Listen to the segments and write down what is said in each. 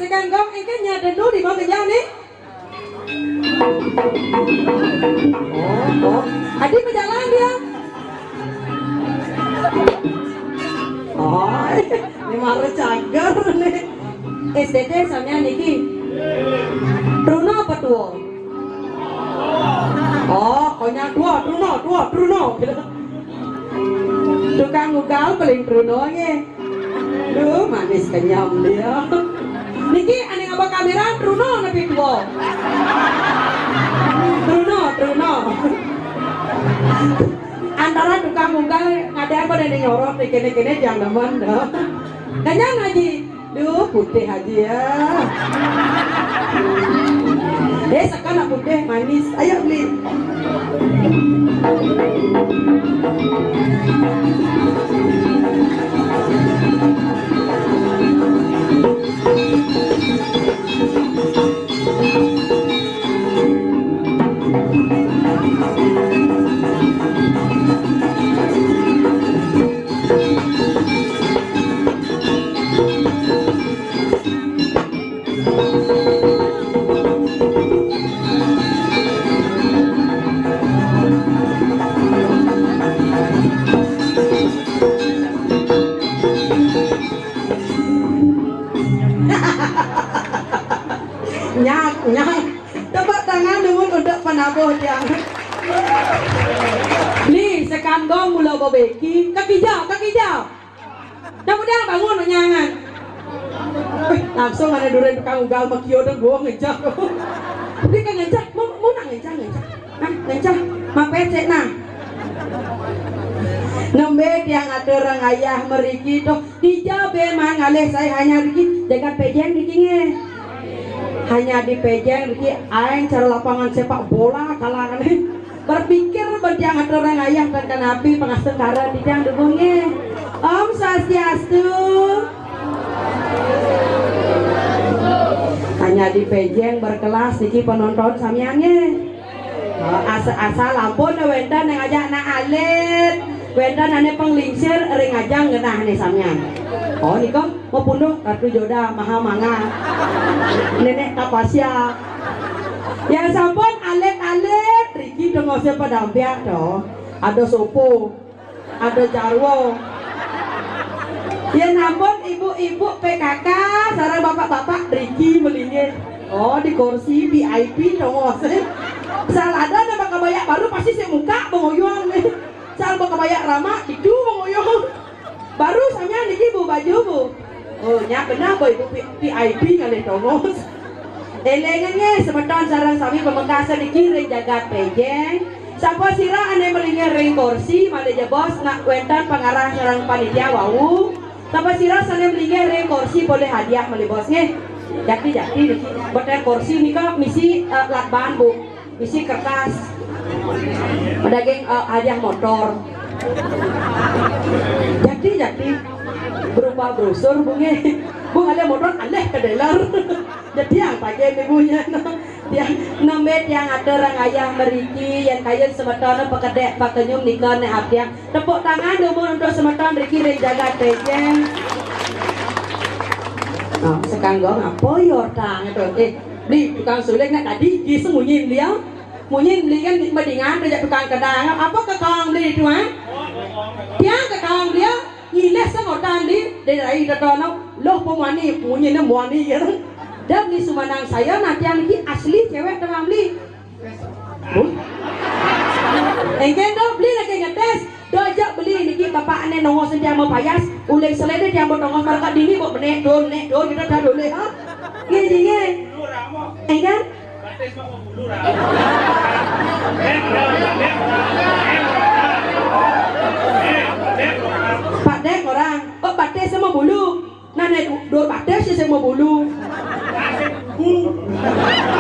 sekarang gong ini kan nyada dulu di bawah kerja nih. Oh, adik berjalan dia. Oh, ini malah cagar nih. SDT samanya niki. Truno apa tuh? Oh, konya dua, Truno. Tukang ugal paling Truno nya. Duh, manis kenyam dia. Niki ane ngapa kamera Truno nabi tua. Truno. Antara tukang ugal ngada apa dan nyorot nih kene jangan demen dah. Kenyang haji. Duh, putih haji ya. Sekarang putih manis. Ayo beli. Nyang, tepuk tangan dulu untuk penabuh yang nih sekandong mula bobeki kaki jauh kemudian bangun nyangan langsung ada durian tukang ugal makio dan gua ngejak dia kan ngejak mau nak ngejak ma pecek nah nembe yang ada orang ayah meriki tuh dijabe mang alih saya hanya riki jaga pejeng rikinya hanya di pejeng Riki aing cara lapangan sepak bola kalangan berpikir berdiang ada orang ayah dan kanapi pengasengkara di jang dukungnya Om Swastiastu hanya di pejeng berkelas Riki penonton samiannya asal ampun wendan yang ajak na alit wendan ane penglingsir ring ajang genah nih samian oh nih kok mau punduh kartu joda maha manga nenek tapasya yang sampun alit Riki dong siapa dampia toh ada sopo ada jarwo ya nampun ibu-ibu PKK sarang bapak-bapak Riki melingin oh di kursi VIP dong salah ada nama kebayak baru pasti saya muka mengoyong nih salah kebayak ramah itu mengoyong baru samanya niki bu baju bu oh nya benar bu ibu VIP kali tongos elengannya semeton sarang sami pemekasan niki ring jaga pejeng sapa sira ane melingin ring kursi made bos nak wentan pengarah sarang panitia wau sapa sira sane melingin ring kursi boleh hadiah mali bosnya jadi betul kursi nika misi lakban bu misi kertas pedaging hadiah motor jadi berupa brosur bunge bu ada motor aneh ke dealer jadi yang pakai ibunya dia nambet yang ada orang ayah meriki yang kaya semeton pekedek pakenyum nikah ne abdiang tepuk tangan dulu untuk semeton Riki dan jaga pejeng sekanggong apa yordang itu beli tukang suling nak tadi di semunyin dia munyin beli kan mendingan dia tukang kedang apa kekang beli itu dia kekang dia ngiles sengotan dari datono loh pemani munyin muani ya dan di Sumanang saya nanti yang ini asli cewek tengah beli engken do beli lagi ngetes dojak beli niki bapak ane nongos sejak mau payas uleng selede yang mau nongos marka dini mau benek do kita dah dole ha gini engken Pak Dek orang oh bates sama bulu nane dua bates sih sama bulu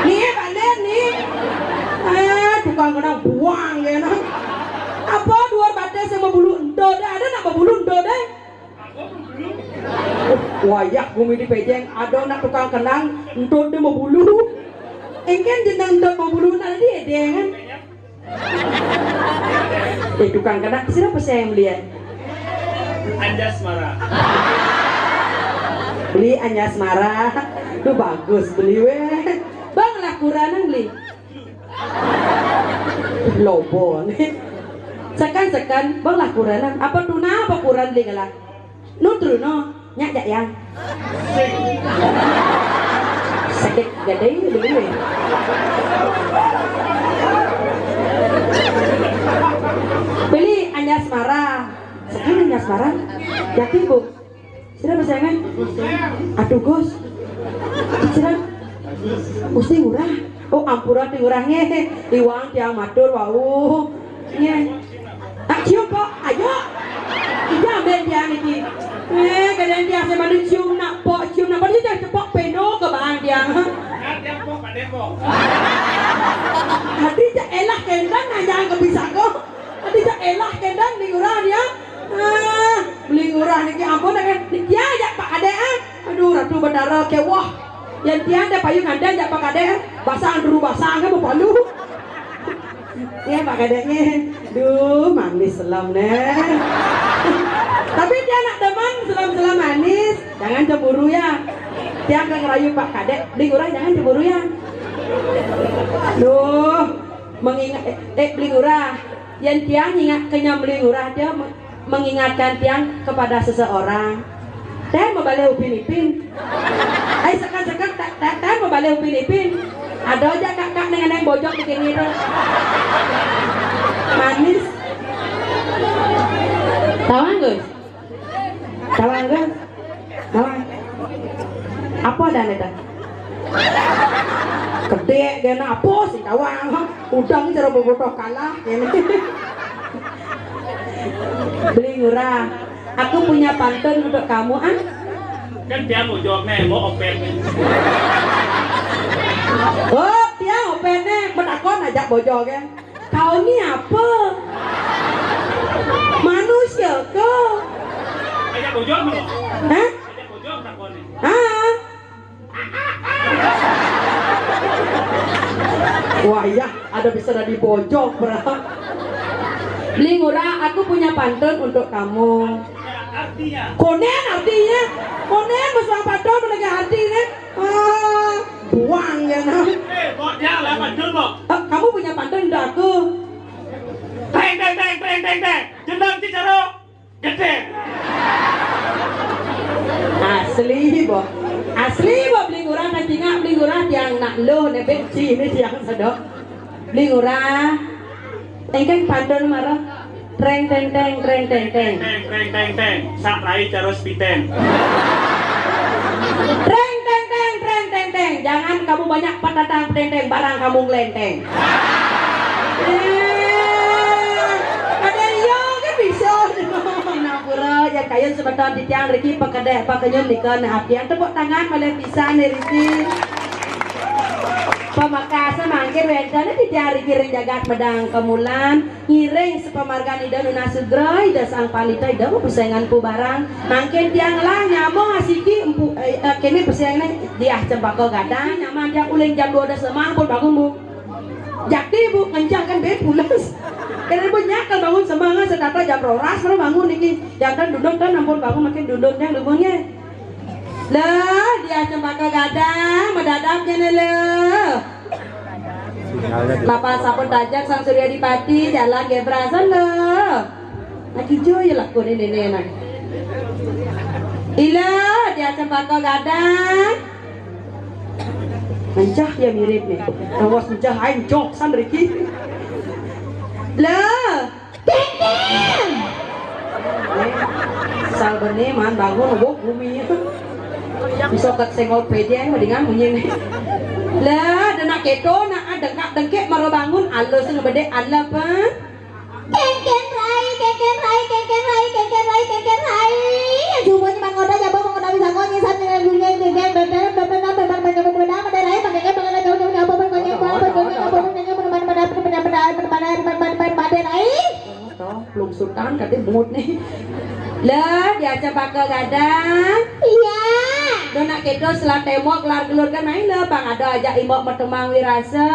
nih Pak Dek nih tukang kadang buang ya nah apa dua bates sama bulu endo ada nak bulu endo deh wayak bumi di pejeng ada nak tukang kenang endo dia mau bulu engken jenang endo mau bulu nak dia kan tukang kenang siapa saya yang melihat Anjasmara beli Anjasmara Tuh bagus beli weh. Bang lah kuranan beli. Lobo nih. Sekan bang lah kuranan. Apa tuna apa kuran beli kalah? Nutru no nyak jak yang. Sakit gede beli weh. Beli anyas marah. Sekarang anyas marah. Yakin bu? Sudah persayangan? Aduh Gus. Sudah. Usti murah. Oh ampura tingurahnya. Iwang tiang matur wau. Nya. Cium kok. Ayo. Iya ambil dia niki. Kalian dia saya malu cium nak pok cium nak. Padahal dia cepok peno ke bang dia. Depok Pak Depok. Hati jak elah kendang aja nggak bisa kok. Hati jak elah kendang tingurah dia. Beli murah niki ampun kan. Dia jak Pak Ade Aduh ratu bandara kewah. Yang dia ada payung anda jak Pak Ade. Basah dulu basah kan mau palu. Ya Pak Kadeknya, duh manis selam nih. Tapi dia nak teman selam-selam manis, jangan cemburu ya. Dia akan ngerayu Pak Kadek, beli murah jangan cemburu ya. Duh, mengingat beli murah. Yang dia ingat kenyang beli murah dia mengingatkan tiang kepada seseorang. Teh mau balik Upin Ipin. Sekarang teh mau balik Upin Ipin. Ada aja kakak neng bojok bikin itu manis. Tawang Gus? Tawang Gus? Tawang? Apa ada neta? Gede gana apa sih tawang? Udang cara bobotoh kalah. Beli murah. Aku punya pantun untuk kamu Kan dia mau jawab nih, mau open. Oh, dia opennya menakon ajak bojol kan. Kau ini apa? Manusia ke? Ajak bojol belum? Hah? Ajak bojol takonnya. Wah iya, ada bisa dari bojol berapa? Beli murah, aku punya pantun untuk kamu. Artinya? Konen artinya? Konen masalah pantun menegak artinya? Buang ya nah. Boknya lah pantun kok. Kamu punya pantun untuk aku. Teng. Jendang cicaro gede. Asli bo beli murah nanti nggak beli murah yang nak lo ne benci ini yang sedok. Beli murah. Tengkeng pantun marah. Treng. Sak rai caros piten. Treng. Jangan kamu banyak patatang tenteng barang kamu ngelenteng. Ada yo kan bisa. Napura ya kayak sebentar di tiang Riki pakai pakainya nikah nah apian tepuk tangan malah bisa nih Riki. Pamakasan mangkir wedane di tiang Riki ring jagat medang kemulan ngiring sepamargan ida nuna sudra ida sang panita ida persainganku barang mangkin tiang lah nyamong asiki empu kene persaingan dia cempaka gadang nyaman dia uling jam 2 semang pun bangun bu. Jakti bu kencang kan bed pulas. Kena bu nyakal bangun semangat setata jam 2 baru bangun niki. Jangan duduk kan ampun bangun makin duduknya duduknya. Lah dia cempaka gadang medadapnya nele. Lapa sapun tajak sang Surya Dipati jalan gebrasan lo. Lagi joy lah kau ini nak. Ila dia cempaka gadang. Mencah ya mirip nih. Awas mencah aing jok san Riki. Lah, keng. Sal bene man bangun wok bumi. Bisa ket senggol pedeng mendingan bunyi nih. Lah, dana keto nak dengkek maro bangun alus sing bede ala apa? Kengken rai. Jumbo ni mangoda jabo mangoda bisa kau nyisap dengan dunia dengan belum sultan katanya bungut nih. Lah diajak bakal gadang. Iya. Dona kedo setelah tembok kelar gelur kan main lah bang ada ajak imbok bertemang wirasa.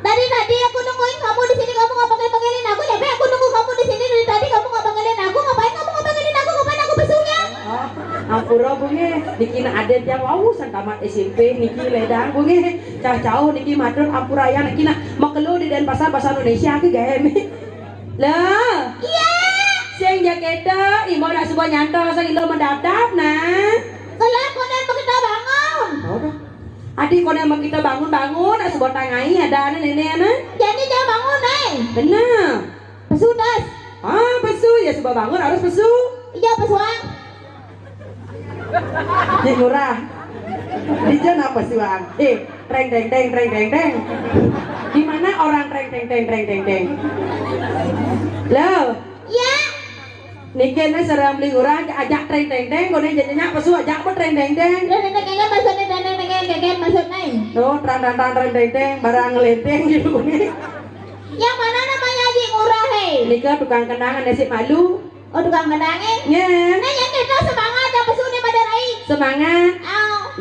Tadi aku nungguin kamu di sini kamu nggak panggilin aku ya aku nunggu kamu di sini dari tadi kamu nggak panggilin aku ngapain kamu nggak panggilin aku ngapain aku besuknya? Ampura bunge niki na adet yang wow san tamat SMP niki ledang bunge cah-cau niki matur ampura ya niki na makelu di Denpasar bahasa Indonesia ki gawe mi. Lah, Iya. sing jaketa imo nak sebuah nyanto sang ilo mendap-dap nah. Kalau konen kita bangun. Udah. Adik konen mau kita bangun nak sebuah tangai ada nenek ana. Jadi jangan bangun Benar. Pesudas. Besu ya sebuah bangun harus besu. Iya pesuang. Ni murah. Dijan apa sih bang? Treng teng teng treng teng teng. Di mana orang treng teng teng treng teng teng? Lo, Iya. niki na serem beli orang ajak treng teng teng, kau ni jadinya pesu ajak pun treng teng teng. Dan nenek maksudnya nenek maksudnya. Oh, trang treng teng teng, barang ngelenteng gitu ni. Yang mana namanya Haji Ngurah Nika tukang kenangan nasi malu. Oh tukang kenangin. Ya. Nah yang kita semangat yang pesu ni pada rai. Semangat.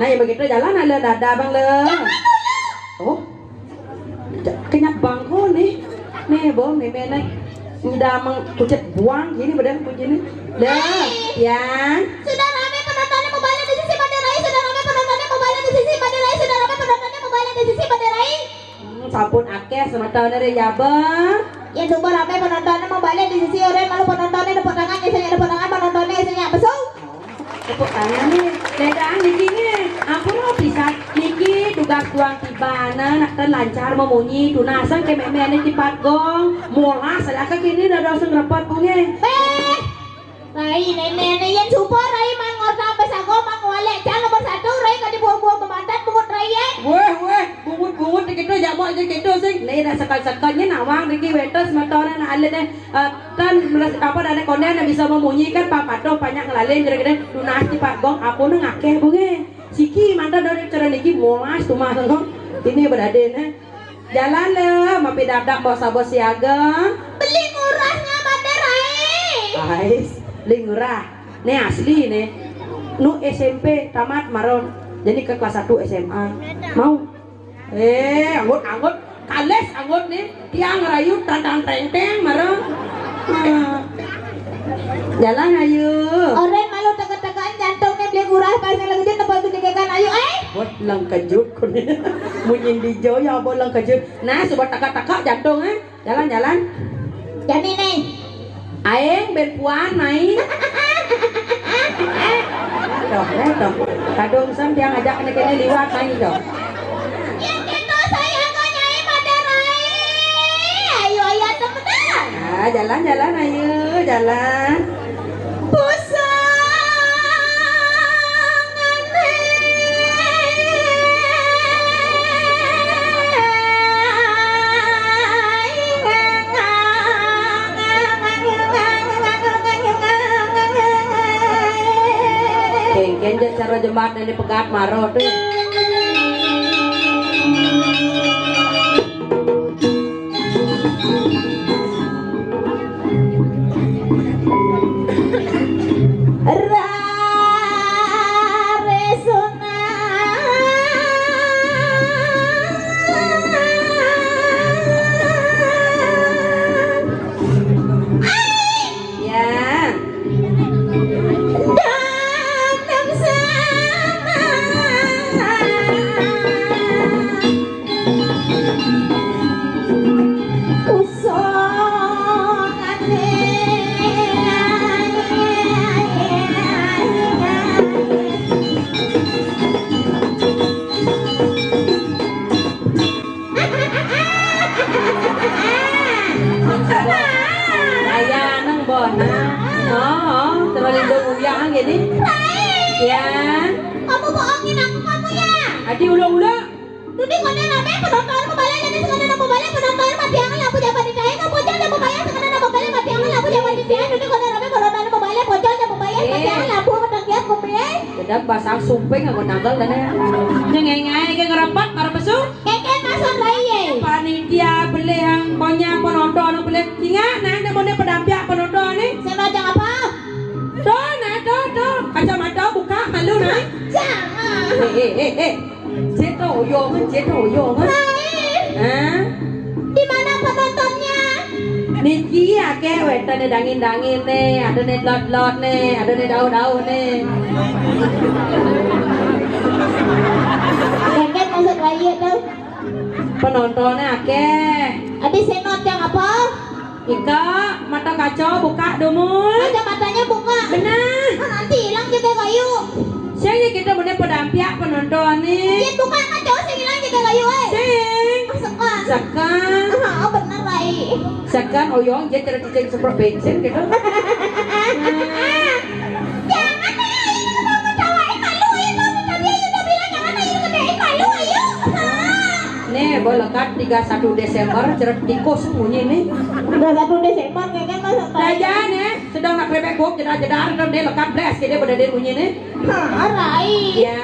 Nah ya begitu jalan ada dada bang le. Oh, kenyak bangko nih. Nih bom nih meneh. Udah mengkucet buang gini badan kunci ini. Dah, ya. Sudah ramai penontonnya mau balik di sisi pada rai. Sudah ramai penontonnya mau balik di sisi pada rai. Sudah ramai penontonnya mau balik di sisi pada rai. Sampun akeh sama tahun dari Jabar. Ya coba ramai penontonnya mau balik di sisi orang malu penontonnya ada potongan biasanya ada potongan penontonnya biasanya besu. Tepuk tangan nih, dedang niki nih. Ampun lo bisa niki tugas tuang tibana nak lancar memunyi tunasan ke meme cipat gong. Mola saya kini dah dosen rapat bunge. Rai nenek yang super rai mangor sampai sago mangwale jangan nomor 1 rai kadi buang-buang kemantan bungut rai ya. Weh, bungut dikit aja mau aja gitu sih. Nih dah sekal-sekalnya nawang niki wetos motornya nak alih deh. Kan apa ada konden bisa memunyikan papato banyak ngelalin kira-kira tunas cipat gong. Aku neng akeh bunge. Siki mantan dari cara niki molas tuh mah gong. Ini berada nih. Jalan le, mapi dap-dap bos siaga. Beli murahnya pada rai. Ais, lingurah. Nih asli nih. Nu SMP tamat maron. Jadi ke kelas 1 SMA. Mau? Anggut kales anggut nih. Tiang rayu tantang teng maron. Jalan ayo. Orang malu teka-tekaan jantungnya beli murah pas lagi dia tempat pendidikan ayo Buat lang kejut kun. Munyin di jo ya bo lang kejut. Nah, sobat taka-taka jantung Jalan. Jadi nih. Aeng ben puan main. Toh. Kadung sam dia ngajak kene liwat main jo. Yang itu saya gak nyai pada rai. Ayo teman. Jalan ayo, jalan. Kengken cara jembat dari pegat maro tuh. Gini ya kamu bohongin aku kamu ya adi ulang-ulang Dudi konen rame penonton mau balik jadi sekarang mau balik penonton mati angan lampu jabat di daerah kamu jangan mau bayar sekarang mau balik mati angan lampu jabat di daerah Dudi konen rame penonton mau balik pocong mau bayar mati angan lampu ketangkian kumpian kedap basang sumping aku nanggal dan nyengengai ke ngerapat para pesu keken masuk lagi panitia beli yang konya penonton beli singa nah ada mau pedampiak penonton nih saya macam apa Tuh, kacamata buka malu nih. Jangan. Ceto yo kan. Di mana penontonnya? Niki akeh wetane dangin-dangin nih, ada nih lot-lot nih, ada nih daun-daun nih. Keket masuk raya tuh. Penontonnya akeh. Adi senot yang apa? Ika mata kacau buka dumul. Matanya buka. Benar. Nanti hilang juga kayu. Saya kita bener pedampiak penonton nih. Dia buka kaca sing hilang juga kayu Sing. Sekan. Sekan. Oh bener Rai. Sekan oyong dia cerita seperti bensin gitu. Jangan ini mau ketawain malu itu. Tadi ayu udah bilang jangan ayu gedein malu ayu. Nih bolekat 31 Desember cerita tikus bunyi nih. Udah 1 Desember kayaknya masuk Saja nih sedang nak rebek bok jedar-jedar dan dia lekat blast kita pada dia bunyi nih. Rai. Ya.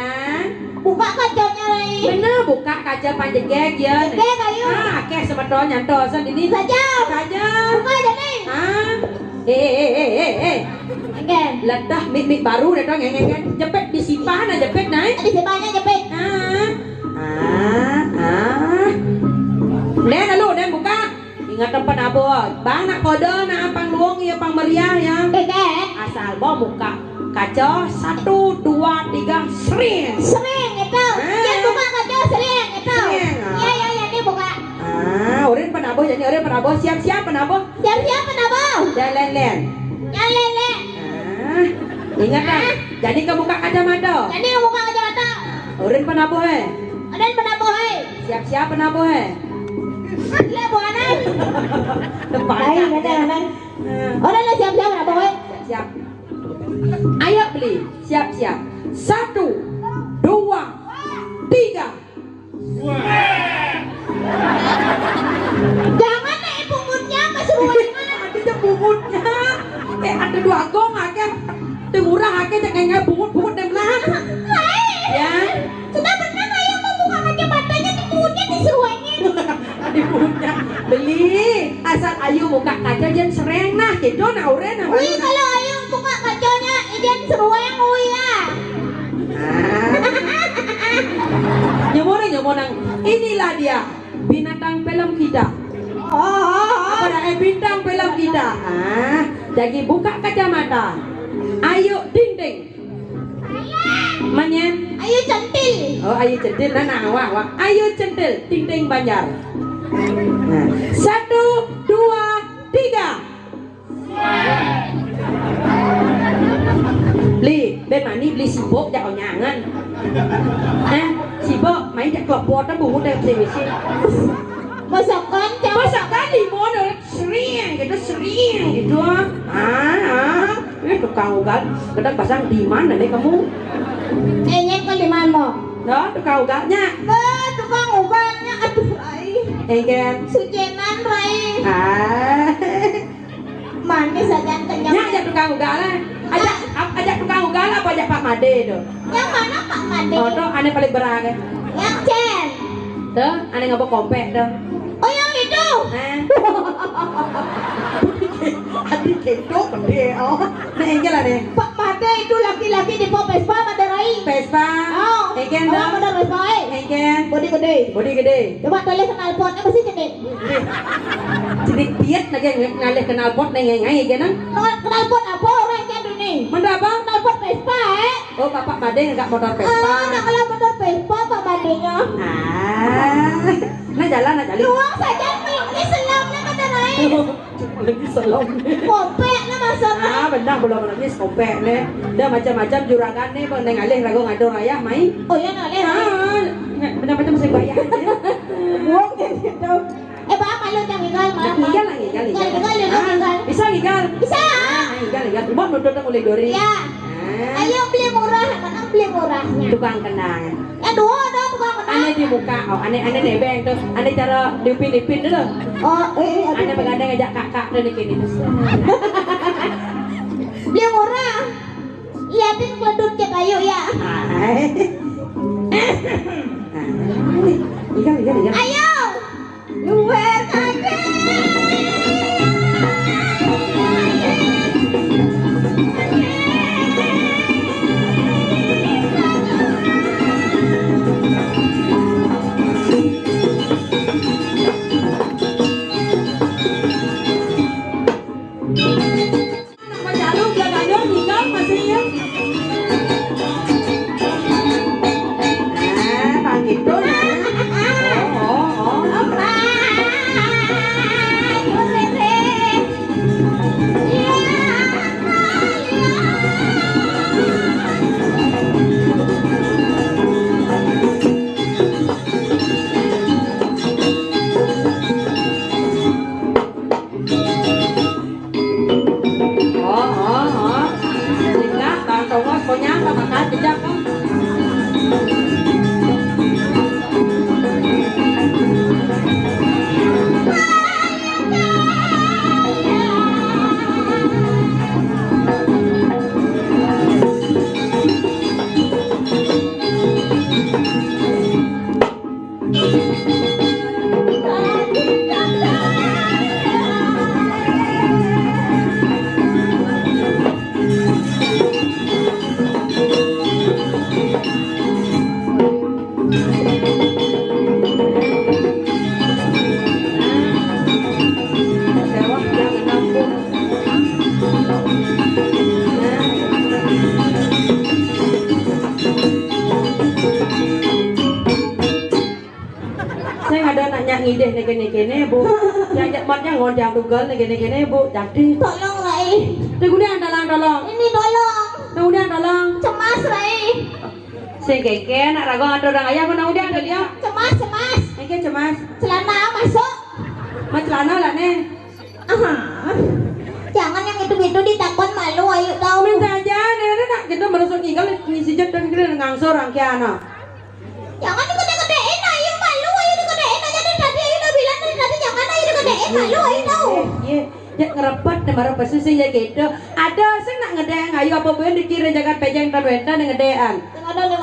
Buka kacanya Rai. Bener buka kaca panjegek ya. Jegek, ayo. Akeh semeton nyantos ini. Saja. Saja. Buka aja nih. Again. Ledah mik baru deh dong ngeng jepit disimpan aja jepit naik. Ada sebanya jepit. Nen lu nen buka. Ingat tempat abo. Bang nak kode nak pang luang ya pang meriah ya. Keket. Asal bawa muka kaca 1 2 3 sering. Sering itu. Dia buka kaca sering itu. Sering, Iya dia buka. Urin penabo jadi urin penabo siap-siap penabo. Siap-siap kenapa? Dan len-len. Yang lele. Ingat kan? Jadi ke buka kacamata. Jadi buka kacamata. Urin penabo he. Ada penabo hai. Siap-siap penabo he. Lihat bukan hai. Depan. Hai, ada. Orang lah siap-siap penabo hai. Siap. Ayo beli. Siap-siap. 1 2 3. Jangan naik punggungnya keseruannya. Ada bungutnya. Ada 2 gong akeh. Murah akeh jangan bungut-bungut dan belah. Hai. Ya. Sudah benar saya mau buka kacamatanya di punggungnya diseruannya. Di bungutnya. Beli. Asal ayu buka kaca jangan sereng nah. Gitu nah uren. Wih kalau ayu buka kacanya ijen seruang wih lah. Nyemonang. Inilah dia binatang film kita. Apa bintang film kita. Jadi buka kacamata. Ayo ding. Manyen. Ayu centil. Oh ayo centil nah wah. Ayo centil ding banjar. Nah, 1 2 3. Bên mà ni beli sibuk jak onyangan. Sibuk main jak kelopot dan bungut dari TVC. Masakan jangan. Masakan limon sering gitu. Ini tukang ugal. Kadang pasang di mana nih kamu? Nyet kan di mana? Đó tukang ugalnya. Tukang ugalnya aduh Rai. Engken. Sujenan Rai. Manis aja kenyang. Nya ajak tukang ugal lah. Ajak tukang ugal apa ajak Pak Made tuh? Yang mana Pak Made? Oh tuh aneh paling berang kan? Yang Chen. Tuh aneh ngapa kompek tuh? Oh yang itu. Adik ketok gede oh. Nah engkel lah nih. Pak Made itu laki-laki di Vespa Made Rai. Vespa. Oh. Engkel Oh tuh. Made Vespa. Engkel. Body gede. Coba tulis knalpotnya masih gede. Jadi tiet lagi ngalih kenal pot ngai kan? Knalpot apa orang kayak ini? Mana apa? Knalpot Vespa Oh bapak Made nggak motor Vespa. Nak kalau motor Vespa Pak Madenya. Nah jalan. Luang saja ini selamnya Made Rai. Lagi selom. Kopek lah masuk. Benar belum lagi kopek nih. Dah macam-macam juragan nih bang ngalih ragu ngado raya mai. Oh ya ngalih. Benar-benar mesti bayar aja. Buang gitu. Bang malu jangan tinggal mah. Tinggal. Bisa gigal. Bisa. Gigal. Mau nonton mulai dori. Ya. Ayo beli murah, mana beli murahnya. Tukang kenang. Dua dah tukang kenang. Aneh di muka, aneh nebeng tuh. Aneh cara diupin dulu. Aneh begadang ngajak kakak dan kini tuh. Beli murah. Liatin keledut ke kayu ya. Gigal. Ayo. Luar aja. ngideh kene Bu. Yang matnya ngondang tunggal kene Bu. Jadi Tolong Rai. kemudian tolong. Ini tolong. Kemudian tolong. Cemas Rai. Si keke nak rago ngatur orang ayah pun kemudian ada dia. Cemas. Keke cemas. Celana masuk. Mas celana lah nih. Jangan yang itu ditakon malu ayo tahu. Minta aja nih nak kita merusuk ngigal ngisi jet dan kita ngangsor orang kiana. Jangan digede-gedein ayo malu ayo digedein aja dari tadi ayo udah bilang dari tadi jangan ayo digedein malu ayo tahu. Iya. Ya ngerepet marah pesusi ya gitu. Ada sih nak ngedeng ayo apa pun dikira jangan pejang terbentan ngedean.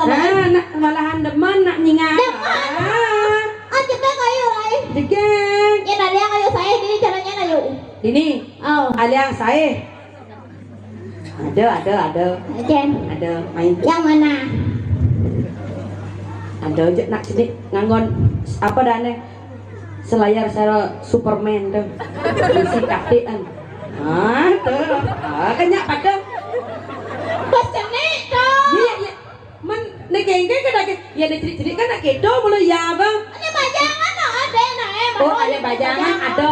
Nah, nak malahan demen nak nyingan. Aja teh kayu Rai. Dikeng. Ya nari yang ayo saya ini caranya ayo. Ini. Oh. Aliang saya. Ada. Jen. Ada main. Yang mana? Ada aja nak sini ngangon apa dane selayar secara Superman tuh isi kakian tuh kenyak pada Pesene dong. iya man negengke kada ya diciri-ciri kan nak kedo mulai ya bang Ini bajangan ada nah oh ada bajangan ada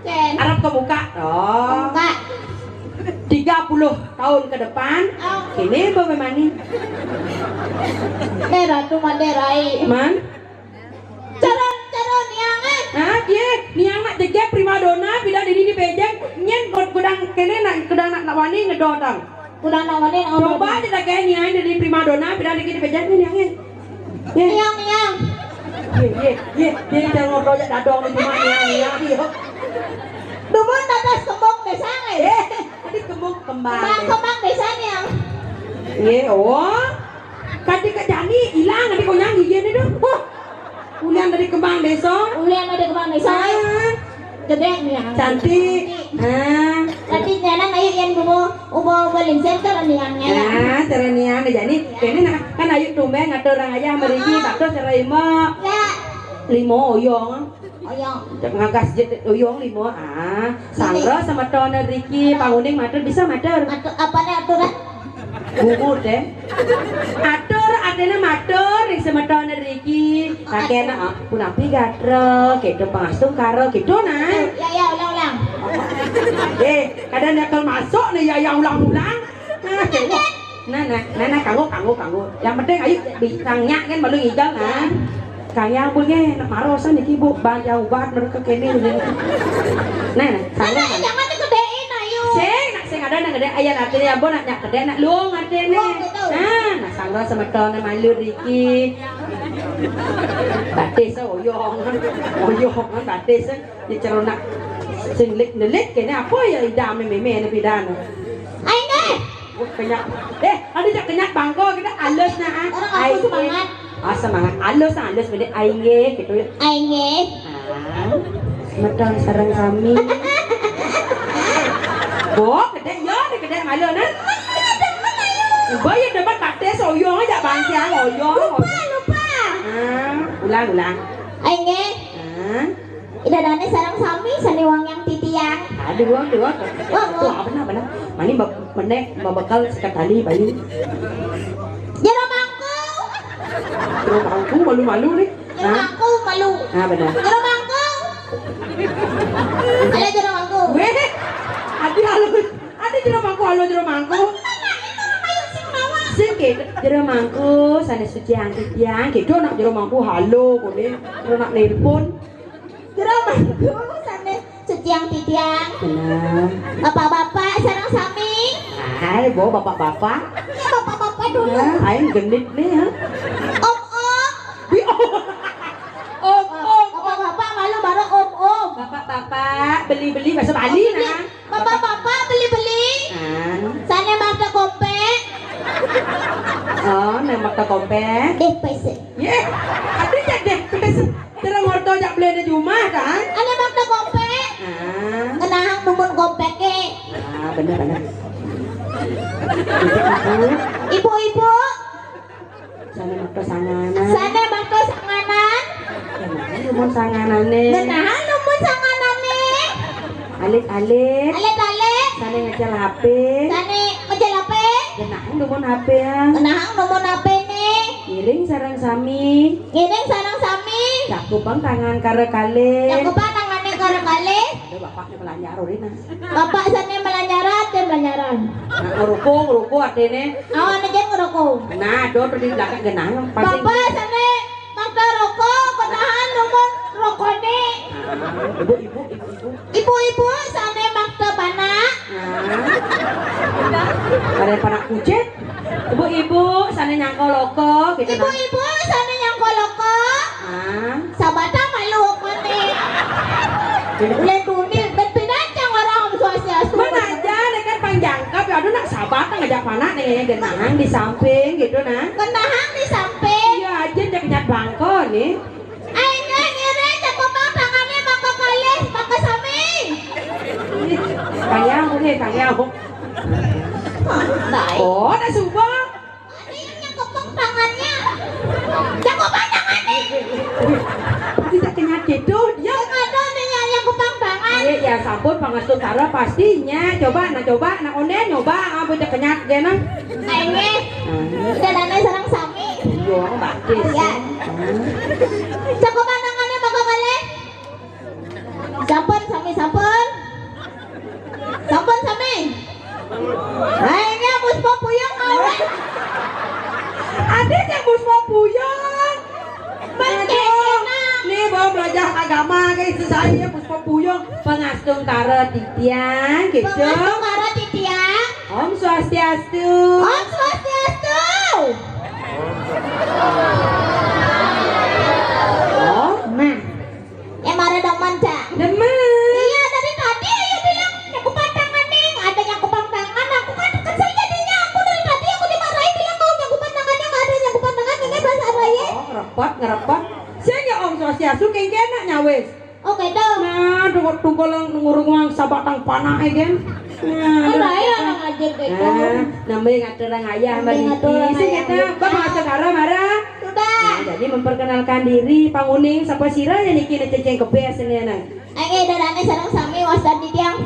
Jen. Arab ke muka oh Enggak. 30 tahun ke depan ini bagaimana Daerah tuh Maderai. man Cara niangan. dia niang nak jegek primadona bila diri di pejeng nyen kudang kene nak kudang nak wani ngedotang Udah nawarin coba dia kayak niang dari primadona bila diri di pejeng niangin Niang. ye dia jangan ngobrol ya dadong di rumah niang dia Dumun tatas kembang desa tadi kembang Kembang desa niang. ye oh kadi kejani hilang tadi kau nyanyi gini dong kuliah dari kembang desa Ulian ada kembang desa. Gede niang. cantik Tapi nyana ayo yang ubo lingser kan niangnya. cara niang jadi kene kan ayo tumben ngatur orang aja merigi bakto cerai mo Ya. limo oyong Oyong. ngagas jet oyong limo sangro sama tona Riki panguning matur bisa matur Apa nih aturan? bubur deh atur adena matur ring sama tona Riki kakena punapi gatra gitu pengasung karo gitu nah Ya ulang. kadang nakal masuk nih ya ulang-ulang nah kanggo yang penting ayo bitangnya kan baru ngijal nah kaya punya nak marosan nih kibu bang jauh banget mereka kene nah Jangan digedein ayo. sing ada nang gede aya nate ya bon nak gede nak luang ate ne nah sangga sama tona malu Riki batis oyong batis di cerona sing lik kene apa ya idam meme ne pidan Ayo deh. kenyak ada jak kenyak bangko kita alus nah Orang aku semangat. semangat alus bede aing gitu ya Ayo. Metang sarang kami. Bo, gede malu nah. Bayar dapat bates oyong aja banjang oyong. Lupa. Ulang. Ayo. Idadane sarang sami saniwang yang titiang. Dua. Wah, benar. Mani menek babakal sekali bayi. Jero mangku. Terus aku malu-malu nih. Jero mangku malu. Benar. Jero mangku. Ada jero mangku. Weh, ada jero mangku. Sing jero mangku sana suci tiang gitu nak jero mangku halo kode jero nak nelpon Jero mangku sana suci yang titiang. benar Bapak-bapak sarang sami. bo bapak-bapak Ya bapak-bapak dulu. aing genit nih ha Om. Bapak-bapak malu baru om. bapak-bapak beli bahasa Bali nah Bapak-bapak beli-beli. Sana bakal kompek. nembak ke kompet DPC. ada deh cara ngorto jak beli di rumah kan Ada bakal kompek. Kenahang numun kompeknya. benar Ibu-ibu. sana bakto sangana Sana bakal sanganan. Lumun sanganane Kenahang numun sanganane. alit-alit Alet-alet. sana ngecel HP Sana ngejelape. kenang lumun HP ya Kenahang numun apa nih? Giring sarang sami Giring sarang sami. Cakupang tangan karo kalih. Cakupan tangannya karo kali. Ada bapaknya melanjar Rina. Bapak sana melanjaran dan melanjaran. Nah, ngeruku atene. Awan aja ngerokok. Nah, do di belakang genang pasti. Bapak sana makta rokok, kenahan nomor rokoknya. Ibu. Ibu-ibu sana makta panak. Nah. Ada panak kucet. Ibu-ibu sana nyangkol loko gitu. Ibu-ibu sana yang kolokok. Ah. Sabata malu kone. Ulen dunil ben pinacang orang swastiastu. Mana aja kan panjangkap ya aduh nak sabat ngajak panak nih genang di samping gitu nah. Kenahan di samping. Iya aja nyat bangko nih. Ayo ngire cakupan tangannya maka kalih maka sami. Kayang. Baik. Oh, ada subang. Ada yang nyakupang tangannya. Cakupan tangannya. Tidak kenyat gitu. Dia Yang ada nih yang nyakupang tangan. ya sampun pangastu karo pastinya. Coba nak onden nyoba apa teh kenyat gena. Ayo. Udah nanya sarang sami. Yo, batis. Ya. Cakupan tangannya maka kalih. Sampun sami sampun. Sampun sami. Ayo muspo puyeng awan. Ada yang busmo puyong. Aduh. Nih bawa belajar agama guys saya busmo puyong pangastung karo titian gitu. Pengasung karo titiang. Om Swastiastu. Om Swastiastu. Oh, Nah, emang ada manca. demen. Iya tadi ayo bilang nyakupan tangan nih. Ada nyakupan tangan. Aku kan kesel jadinya. Aku dari tadi aku dimarahin bilang kalau nyakupan tangannya nggak ada nyakupan tangan. Ini bahasa raya. Oh, ngerepot. Saya nggak Om Swastiastu kengkena nyawes. Oke dong. Nah, tungkol ngurung sabatang panah gen. Kan raya orang ajar gitu. Namanya ngaturang ayah Namanya ngaturang Sing ayah. kita bang masuk karo marah. Sudah. Nah, jadi memperkenalkan diri panguning sapa sira ya niki ceceng kebes ini nang. Ayo darane sarang sami wasan di tiang.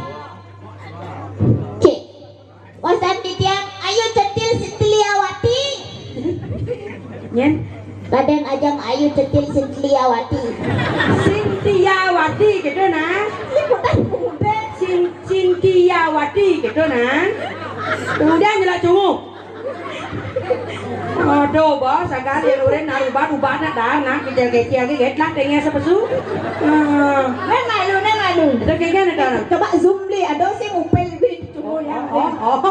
Cek. Wasan di tiang. Ayo cetil Sintiliawati. Nyen Raden Ajang Ayu cetil Sintiliawati. Sintiawati gitu nah. Liputan muda. Sintiawati gitu nah. Udah nyela cungu. Aduh bos, agar yang udah naruban dah nak kecil getlah tengah sepesu. Neng malu. Itu kayak gimana? Coba zoom li, ada sih ngupel di cuma ya. Oh.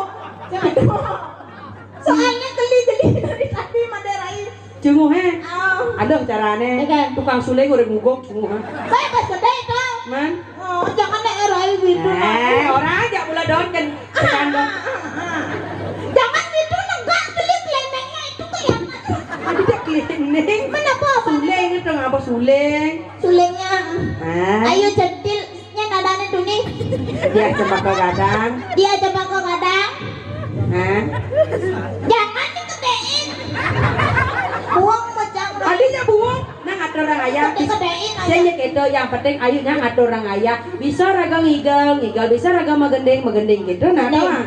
Soalnya geli dari tadi Maderai. Cungu he. Oh. Ada carane. Tukang suling udah ngugok cungu ha. Baik pas gede itu. Man. Oh, jangan nek erai gitu. Orang aja pula don kan. Jangan gitu enggak beli kelengnya itu kelihatan. Ada dia klinik. Kenapa apa? Suling itu ngapa suling? Sulingnya. Ah. Ayo centilnya nadane duni. Dia coba ke gadang. Dia coba ke kadang. Hah? Jangan dikedein. Buang macam Adinya buang. Nah ngatur orang ayah. Dikedein aja. Saya gitu yang penting ayunya ngatur orang ayah. Bisa raga ngigel, bisa raga magending gitu. Nah, doang.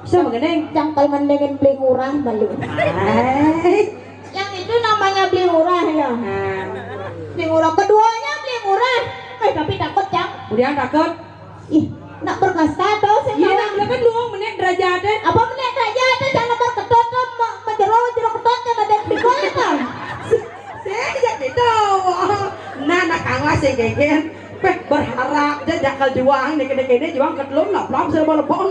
Bisa magending. Jangkal mendengin beli murah balu. Yang itu namanya beli murah ya. Nah, Beli murah keduanya beli murah. Tapi takut yang. kemudian takut. Ih, nak berkasta tuh sih. Iya, nak belakang lu menit derajatnya. Apa melihat aja ada sana berketot menjeruk ketot yang ada di kan. Saya jadi tahu. Nah, nak anglas sih keken. Berharap dia jakal juang nih kene juang ketelum laplam serba lepon.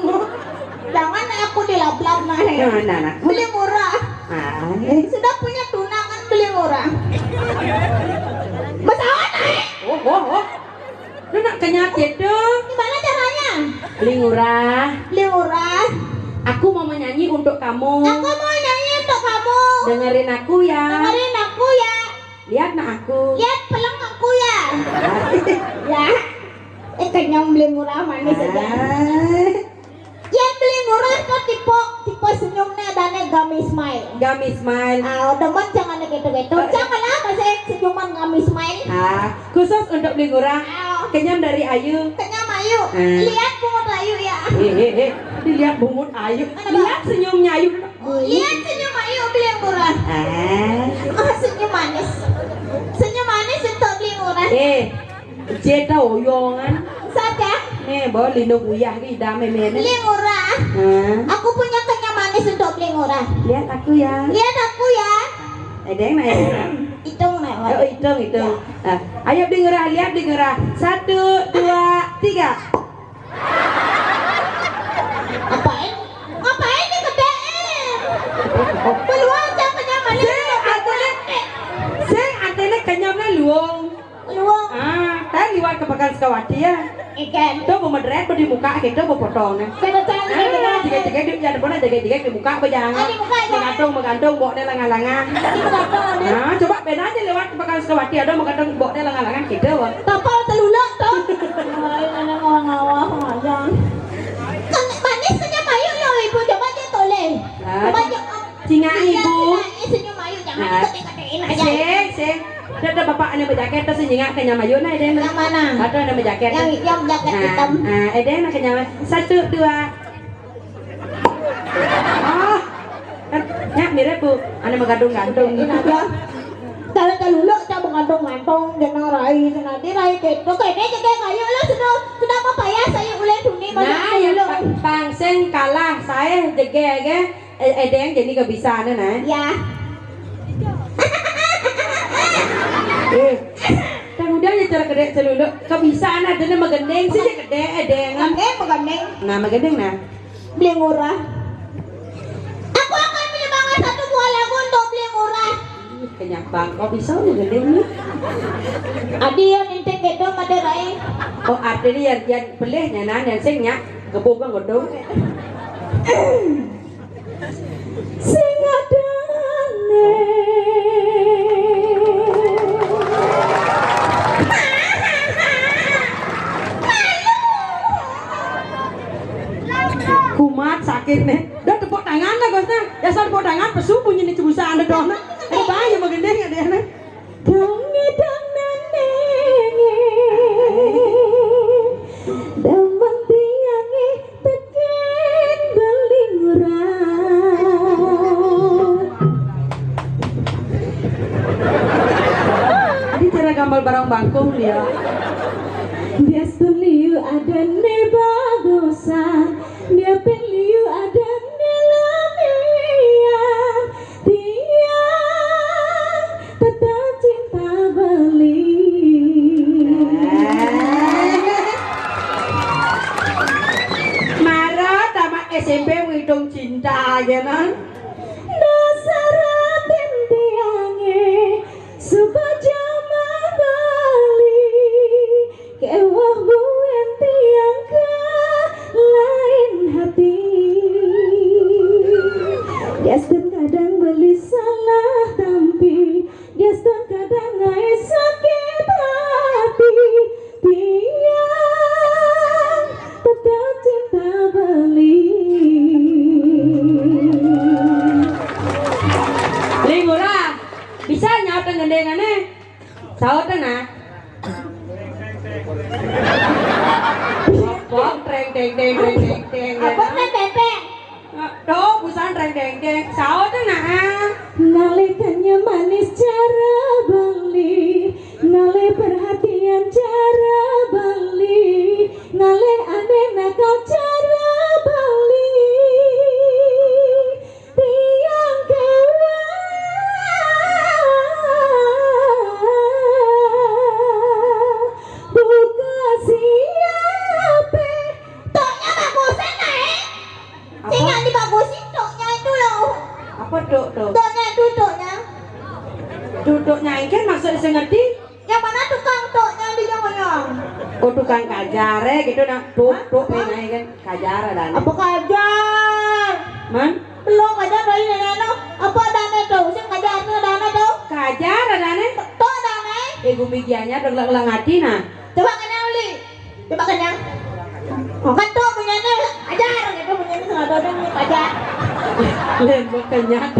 Jangan aku dilap-lap nah. Nah. Beli murah. Ah, Sudah punya tunangan beli murah. Pesawat naik. oh. Lu nak kenyat itu. Gimana caranya? Beli murah. Beli murah. Aku mau menyanyi untuk kamu. Aku mau nyanyi untuk kamu. Dengerin aku ya. Dengerin aku ya. Lihat nak aku. Lihat peleng aku ya. Ya. Kenyang beli murah manis aja. Yang beli murah tuh tipe senyumnya adanya gummy smile. Gummy smile. Demen jangan gitu-gitu. Janganlah kasih senyuman gummy smile. Khusus untuk beli murah. Kenyam dari Ayu. Kenyang Ayu. Lihat pungut Ayu ya. Dilihat bungut Ayu. Lihat senyumnya Ayu. Lihat senyum Ayu beli murah. Senyum manis. Senyum manis Ije ta oyongan. Saja. Nih, bawa lino buyah ki dame mene. Beli murah. Aku punya kenyang manis untuk beli murah. Lihat aku ya. Lihat aku ya. Edeng na edeng. Hitung nih. Oh, hitung. Nah, ayo dengerah, lihat dengerah. 1, 2, 3. Ngapain? Ngapain dikedein? Peluang yang kenyang manis. Sing antene kenyamnya luang. Peluang. Tadi liwat ke bakal sekawati ya. Ikan. Itu mau medret di muka kita mau potong nih. Kena cara. Jika di jangan pernah jaga di muka apa jangan. Menggantung bawa dia lengan-lengan. Nah, coba beda aja lewat ke bakal sekawati ada menggantung bawa dia lengan-lengan kita wah. Tapal telulak toh. Mana ngawang-ngawang aja. Manis senyum ayu loh ibu, coba dia toleh. Coba dia. Singa ibu. Senyum ayu jangan diketik-ketikin aja. Sing. Ada bapak ane berjaket terus nyingak ke nyama yuna eden. Yang mana? Ada ane berjaket. Yang jaket hitam. Eden ke nyama. 1, 2. Ya mirip bu. Ane menggantung-gantung. Ini aja. Kalau telulak kita menggantung-gantung jangan rai nanti rai gitu. Kayaknya jaga kayu lo sudah apa payah saya ulen duni. Nah ya pangseng kalah saya jaga Eden jadi kebiasaan nah. Ya. Kan udah ya cara gede selulu kebiasaan ada nama gendeng sih gede edengan Magandeng. nah magendeng nah Beli murah. Aku akan menyumbangkan 1 buah lagu untuk beli murah. kenyak bang kok bisa magendeng nih Adi yang intek gitu madarai. oh artinya yang belehnya nah yang singnya gebuk godong Sing adane. kumat sakit nih dah tepuk tangan lah gosnya ya saat tepuk tangan pesu bunyi nih cebusa anda dong ada bahaya magendeng ada yang Dongi dong nanenge. Daman tiange teken beli murah. Adi cara gambar barang bangkung dia Dia seliu ada ne bagusan. Dia peliu ada ne lamia. Dia tetap cinta beli. marah sama SMP ngitung cinta aja nah Dasar ratin tiange supaya bali. Kewah buen tiang ke lain hati. Geston kadang beli salah tampi. Geston kadang ngai sakit hati. Tiang tetap cinta beli. Lingura bisa nyata gendengannya sahut nah Wah, treng teng teng teng teng teng Apa teh pepe? Tuh, busan treng teng teng sahut nah Nalikannya manis cara beli. Nale perhatian cara beli. Nale aneh nakal cara beli. Tiang kewa buka siape. Toknya bagusin naik. Jangan dibagusin toknya itu loh. apa tuh Toknya itu toknya. duduknya ikan maksud saya ngerti Yang mana tukang toknya di yang oh tukang kajare gitu nah tuh ini kan kajare dan apa kajar? man Belum kajar dari nenek. Apa dana tuh? Sih kajar itu dana tuh? kajare dan Tok dana. gumigiannya udah ngati nah Coba kenyang uli. Coba kenyang. Oh kan tuh punya kajar gitu punya nggak ada nih kajar. lembek kenyat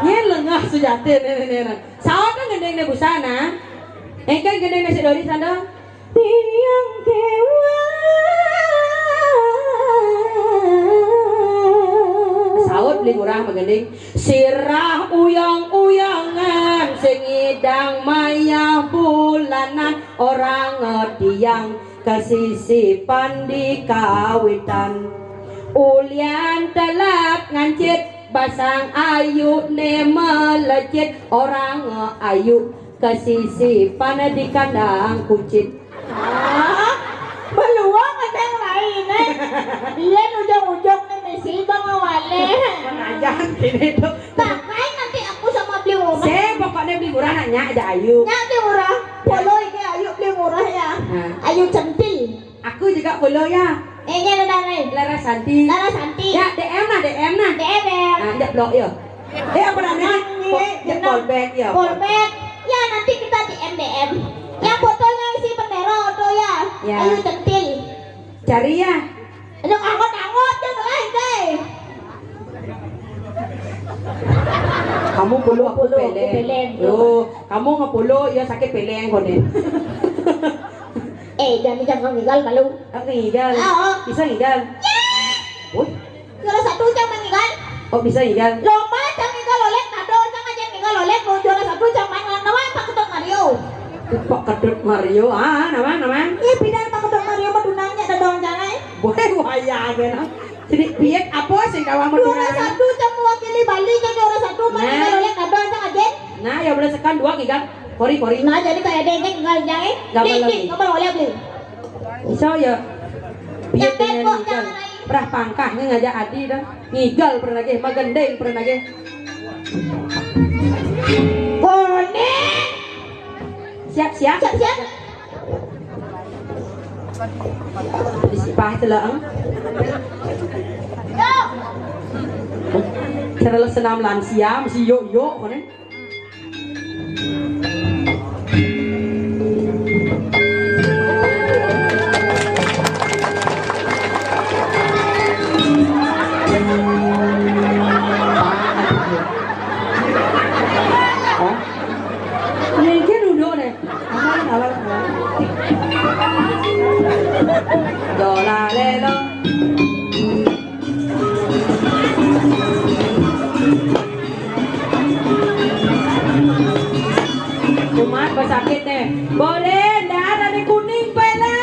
nyen lengah sejati nenek sawat kan gendeng ne busana engkan gendeng ne sedori sana Tiang kewa. sawat beli murah magending sirah uyang-uyangan sing idang maya bulan bulanan orang ngetiang kesisipan di kawitan ulian telap ngancit basang ayu ne melecit orang ayu kesisipan di kandang kucit. Beluang ada yang lain dia ujung-ujung nih misi bang awalnya Pengajaran gini tuh. pakai nanti aku sama beli murah Saya pokoknya beli murah nanya aja ayu. ya beli murah polo ini ayu beli murah ya ayu centil Aku juga follow ya. ini ada nih Lara Santi. Lara Santi Ya DM nah. DM Nah, dia blok ya. Apa namanya? Ya callback ya. Polbek ya nanti kita DM yang fotonya isi bendera auto ya Ya. ayu centil Cari ya. yang anggot-anggot yang lain deh Kamu follow aku Follow, aku peleng. peleng. Oh, kamu nge-follow ya sakit peleng kau nih. jangan ngigal kalau Aku ngigal. Oo. Bisa ngigal. Oh, juara satu jangan ngigal oh bisa ngigal. lomba jangan ngigal oleh nado jangan ngigal oleh mau juara satu jangan nama Pak Ketua Mario Pak Kedut Mario. Nama. iya pindah Pak Ketua Mario madunanya ada dong jangan Boleh waya benar. Jadi piye apa sih kawan juara meduna? satu jangan mewakili Bali jangan juara satu mau Nah. ngigal oleh nado jangan jen Nah, ya boleh sekan dua ngigal. Pori. nah jadi kayak dengeng ngigal jangan Nggak boleh. nggak boleh oleh beli Bisa ya. Piye Ya, dengan kok, ngigal? jangan lagi. Perah pangkahnya ngajak adi dah. Ngigal pernah lagi, magendeng pernah lagi. Kone Siap. siap Disipah telang. yo Cara senam lansia mesti yo kan. Mungkin duduk deh. Awal. Dola lelo. Kumat sakit deh. Boleh, darah ada kuning pala.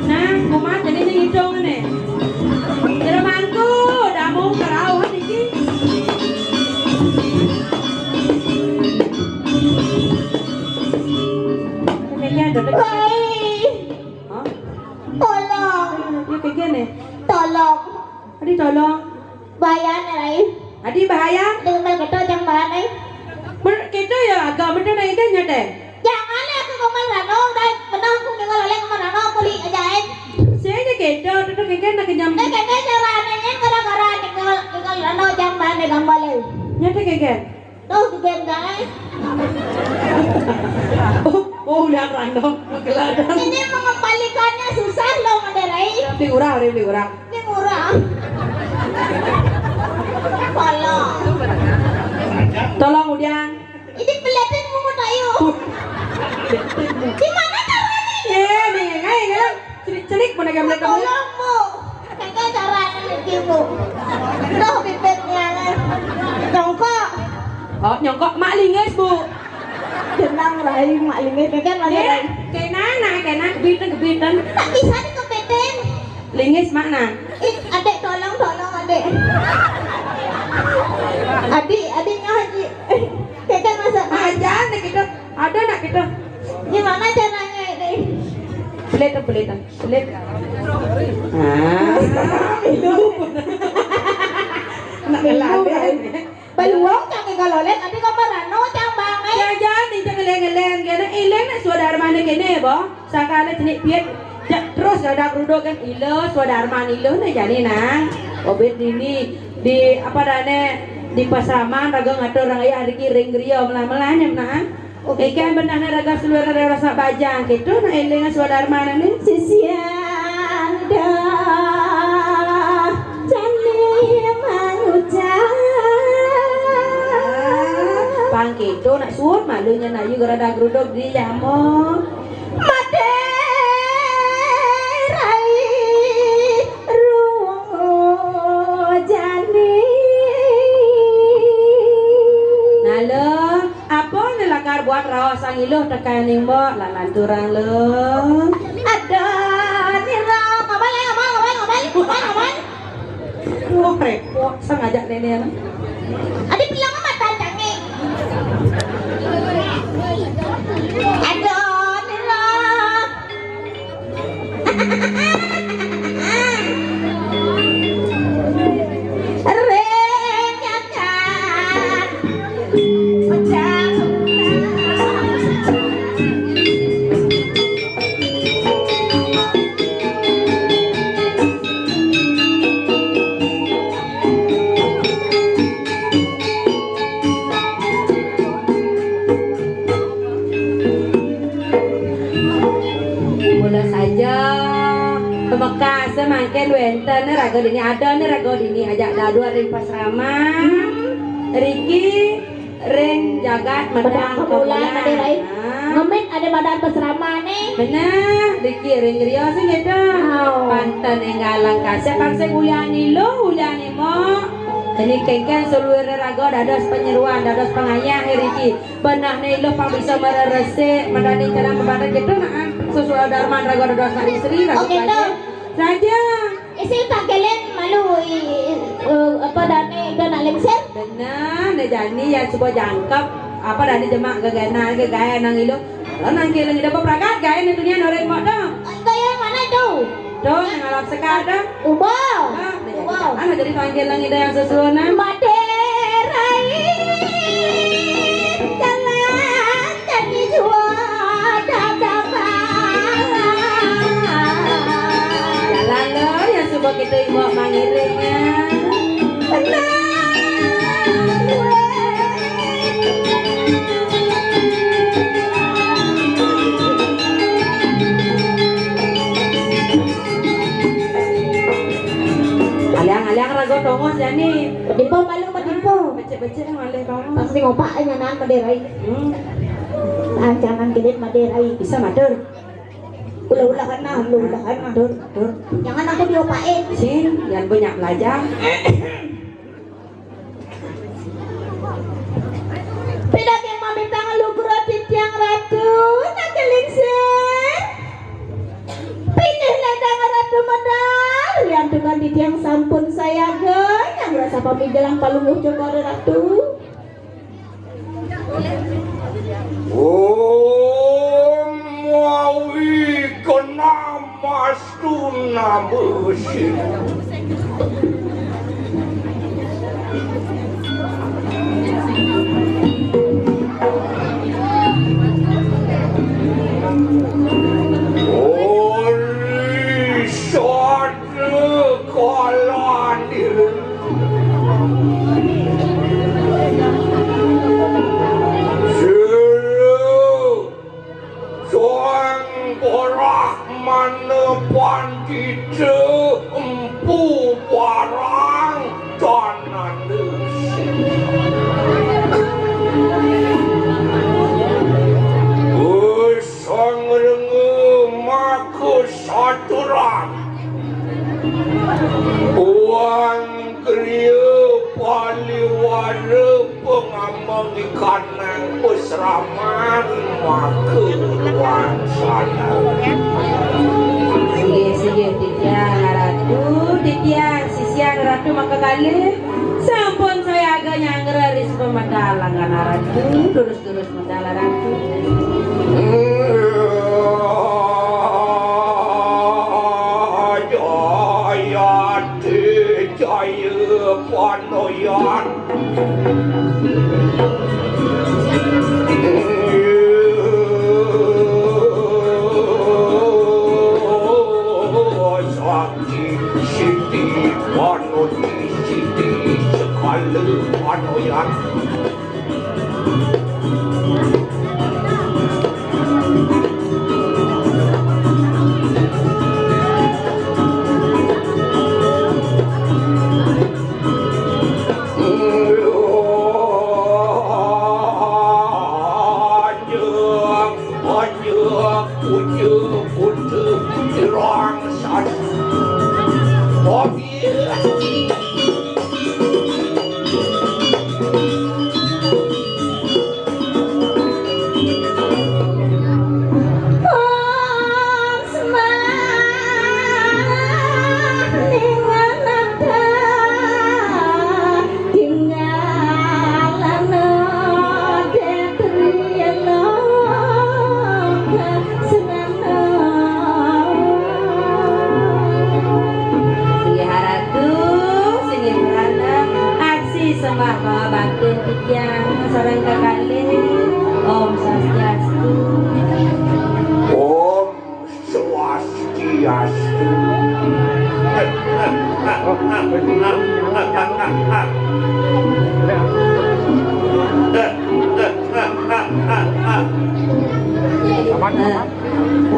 Nah, kumat jadi hidung nih. Jermanku, damu kerauhan iki. Kayaknya ada dek. Hai Hah? tolong Ya kayak gini. tolong Adi tolong. bayar nih Adi bahaya. dengan kita jangan bayar nih Kita ya agak bener na itu nyate. jangan ya aku ngomong rano dai menang aku ngigal oleh ngomong rano aku li ajaib Saya aja kita itu kayak na kenyam. kayaknya caranya gara-gara ngigal rano jangan bayar nih gambale Nyate kayak. tuh digen guys Oh udah random. Geladang. ini mengembalikannya susah loh Maderai Beli urang. ini murah tolong Tolong udian. ini pelihatin mau tayo di mana caranya Nih, celik mana gambar kamu? tolong bu kayaknya caranya lagi bu tuh bibirnya jongkok Oh, nyongkok mak linges, Bu. jenang rai mak lingit kan lagi rai Kayak nana, kebitan. tak bisa dikepetin Linges makna. adek tolong adek adiknya haji kayaknya masa Aja nih kita. Ada nak kita. gimana caranya ini Pelit. Ah, itu. Nak ngeladen. peluang jangan galolet nanti kamu rano jangan banget Ya nih jangan geleng kena ileng nak saudara mana kene boh. Sakala jenik piet terus ada kerudung kan ilo saudara mana ilo nih jadi nang. Obet ini di apa dane di pasaman raga ngatur orang ayah hari kiring rio melah-melahnya nah. Oke kan benar raga seluruh rasa bajang gitu nah ileng saudara mana nih. Sisianda jani mangucap Pang gitu nak suut malunya nak juga ada kerudung di jamok. Maderai jani Nalo, apa ni lakar buat rawas sang iluh tekan nimbo lalan turang leuh. Ada nira ngomong. Wah repot sang ngajak nenek. Adi bilang sama tandangi. Ada nira. Mula saja Bekas semangkin wenten nih rago dini ada nih rago dini ajak dadu ring pasrama Riki ring jagat medang kebulan Ngemit ada badan pesrama nih. benar Riki ring rio sih gitu panten enggalang kasih paksa uliani lo uliani mo ini kengken seluruh rago dados penyeruan dados pengayah Riki benah nih lo pang bisa mererese medani cara membadan gitu nah sesuai darman rago dados nak istri rago saja Isi pagkalen malu apa dani dan lengser. benar nih jani ya coba jangkap apa dani jemak gagaya nang ilo nang kira ngido peprakat gaya nih dunia norek mo dong Kaya mana tuh? dong yang alap sekadang Ubah. Ano jadi panggil lang ida yang susunan Maderai jalan jadi jual jalan lo yang coba kita ibu mangiringnya aliang rago tongos jani Dimpo malu madimpo. becek yang alih tongos Pasti ngopak nyanan Maderai. Jangan gedit Maderai. bisa matur Ulah-ulah kan nah, ulah kan nah. tur Jangan aku diopain. sin yang banyak belajar Pidak yang mamitang lugur tiang ratu nagelingser. Pindah ladang ratu medal yang dengan di tiang sampun saya gen yang rasa pamijalang palunguh joko ratu. Om wawi kena mastuna bersih. Ori satu kolani. Pandita empu barang tanah nasi. Sang rengu maku saturan. Uang kriya paliwara pengamang ikan pesraman maku uang sana. Sige titiang ratu titiang sisian ratu maka kali sampun saya agak nyanggeris pemadalang kan ratu terus medala ratu Jaya panoyan Siti Panoti Siti Sekala Panoyan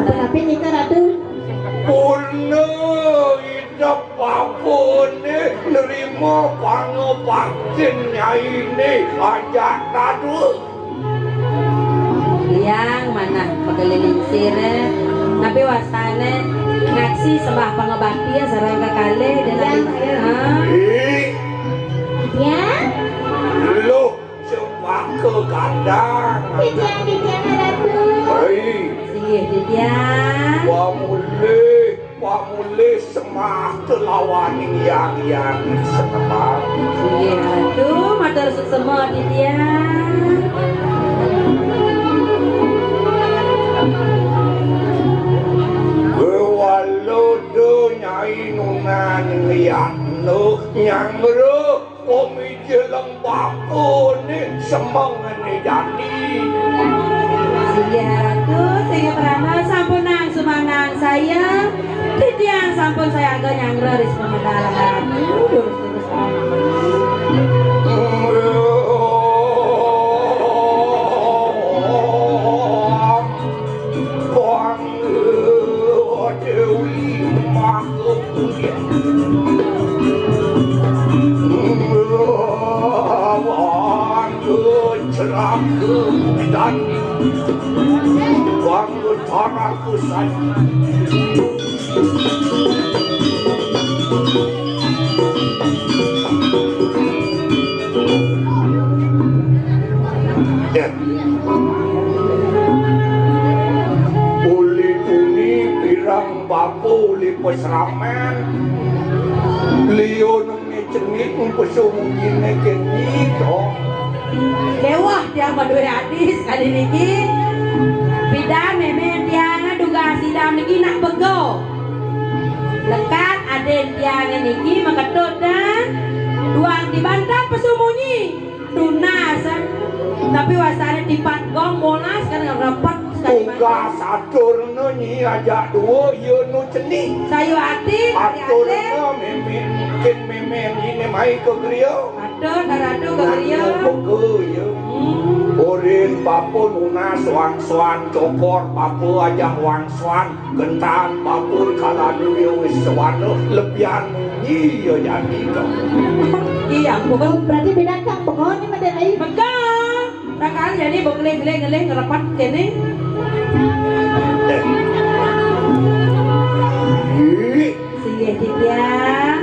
Tapi nikah ratu. Puna hidup apun ni nerima pangobaktinnya ini ajak tadu. Yang mana pegeliling sire tapi wasane ngaksi sembah pangobati ya sarang kekale dan akhir Ya. Lu sembah ke kandang. Didiang ratu. Hei, sih Didiang Wamule sembah telawan yang setempat. sih aduh matur semua Didiang. Walau nyai nunan liat nu yang bro komi jelang baku ni semang ni jadi. Sih ratu sehingga perama sampun nang sumanang saya Didiang sampun saya agak nyangre ris pemedalan ratu terus dan bangun tanahku saja. Uli tuni pirang bapu li pesramen Leo nungi cenit pesumuji nekeni dong. Dewah tiang madue hadis kali niki bidan meme tiang duga sidam niki nak bego lekat aden tiang niki maketut dan duang dibantah pesumunyi tunasan tapi wasane dipat gong molas kan rapat Tugas atur nunyi ajak dua ya nu cenit sayu hati atur nu meme ini mai ke griyo atur daradu ke ya. Urin papu nunas wangsuan cokor papu ajak wangsuan gentan papu kaladu ya wiswan lebihan munyi ya jadi kau. iya bukan Berarti beda kang bengon ni made ai. pegang takkan jadi begeleng ngerapat kene sih Didiang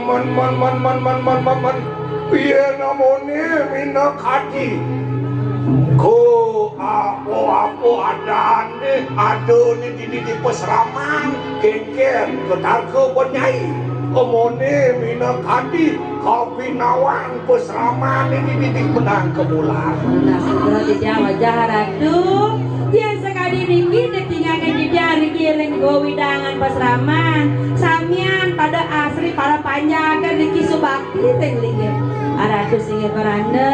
Man piye namone minak hati ko apo adane adone di pesraman kengken ketar ke penyai omone minak hati kopi nawan pesraman ini di benang ke bulan. nah segera Didiang wajah ratu yang sekali niki detingangan Didiang rikiring go widangan pasraman samian pada asri para panjaga niki subakti tenglingir aratu singgih peranda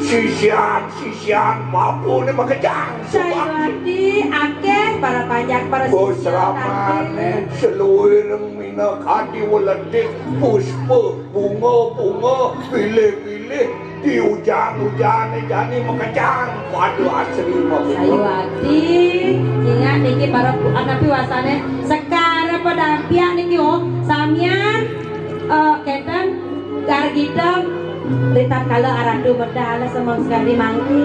sisian papu ni makejang Sayawati akeh para panjak para pesraman seluruh minak hati waladik puspa bunga pilih di hujan jadi makejang padu asri papu. Sayawati ingat niki para anak piwasane sekarang pada pihak niki samian keten gargidam ritat kala aradu medala semang sekali mangki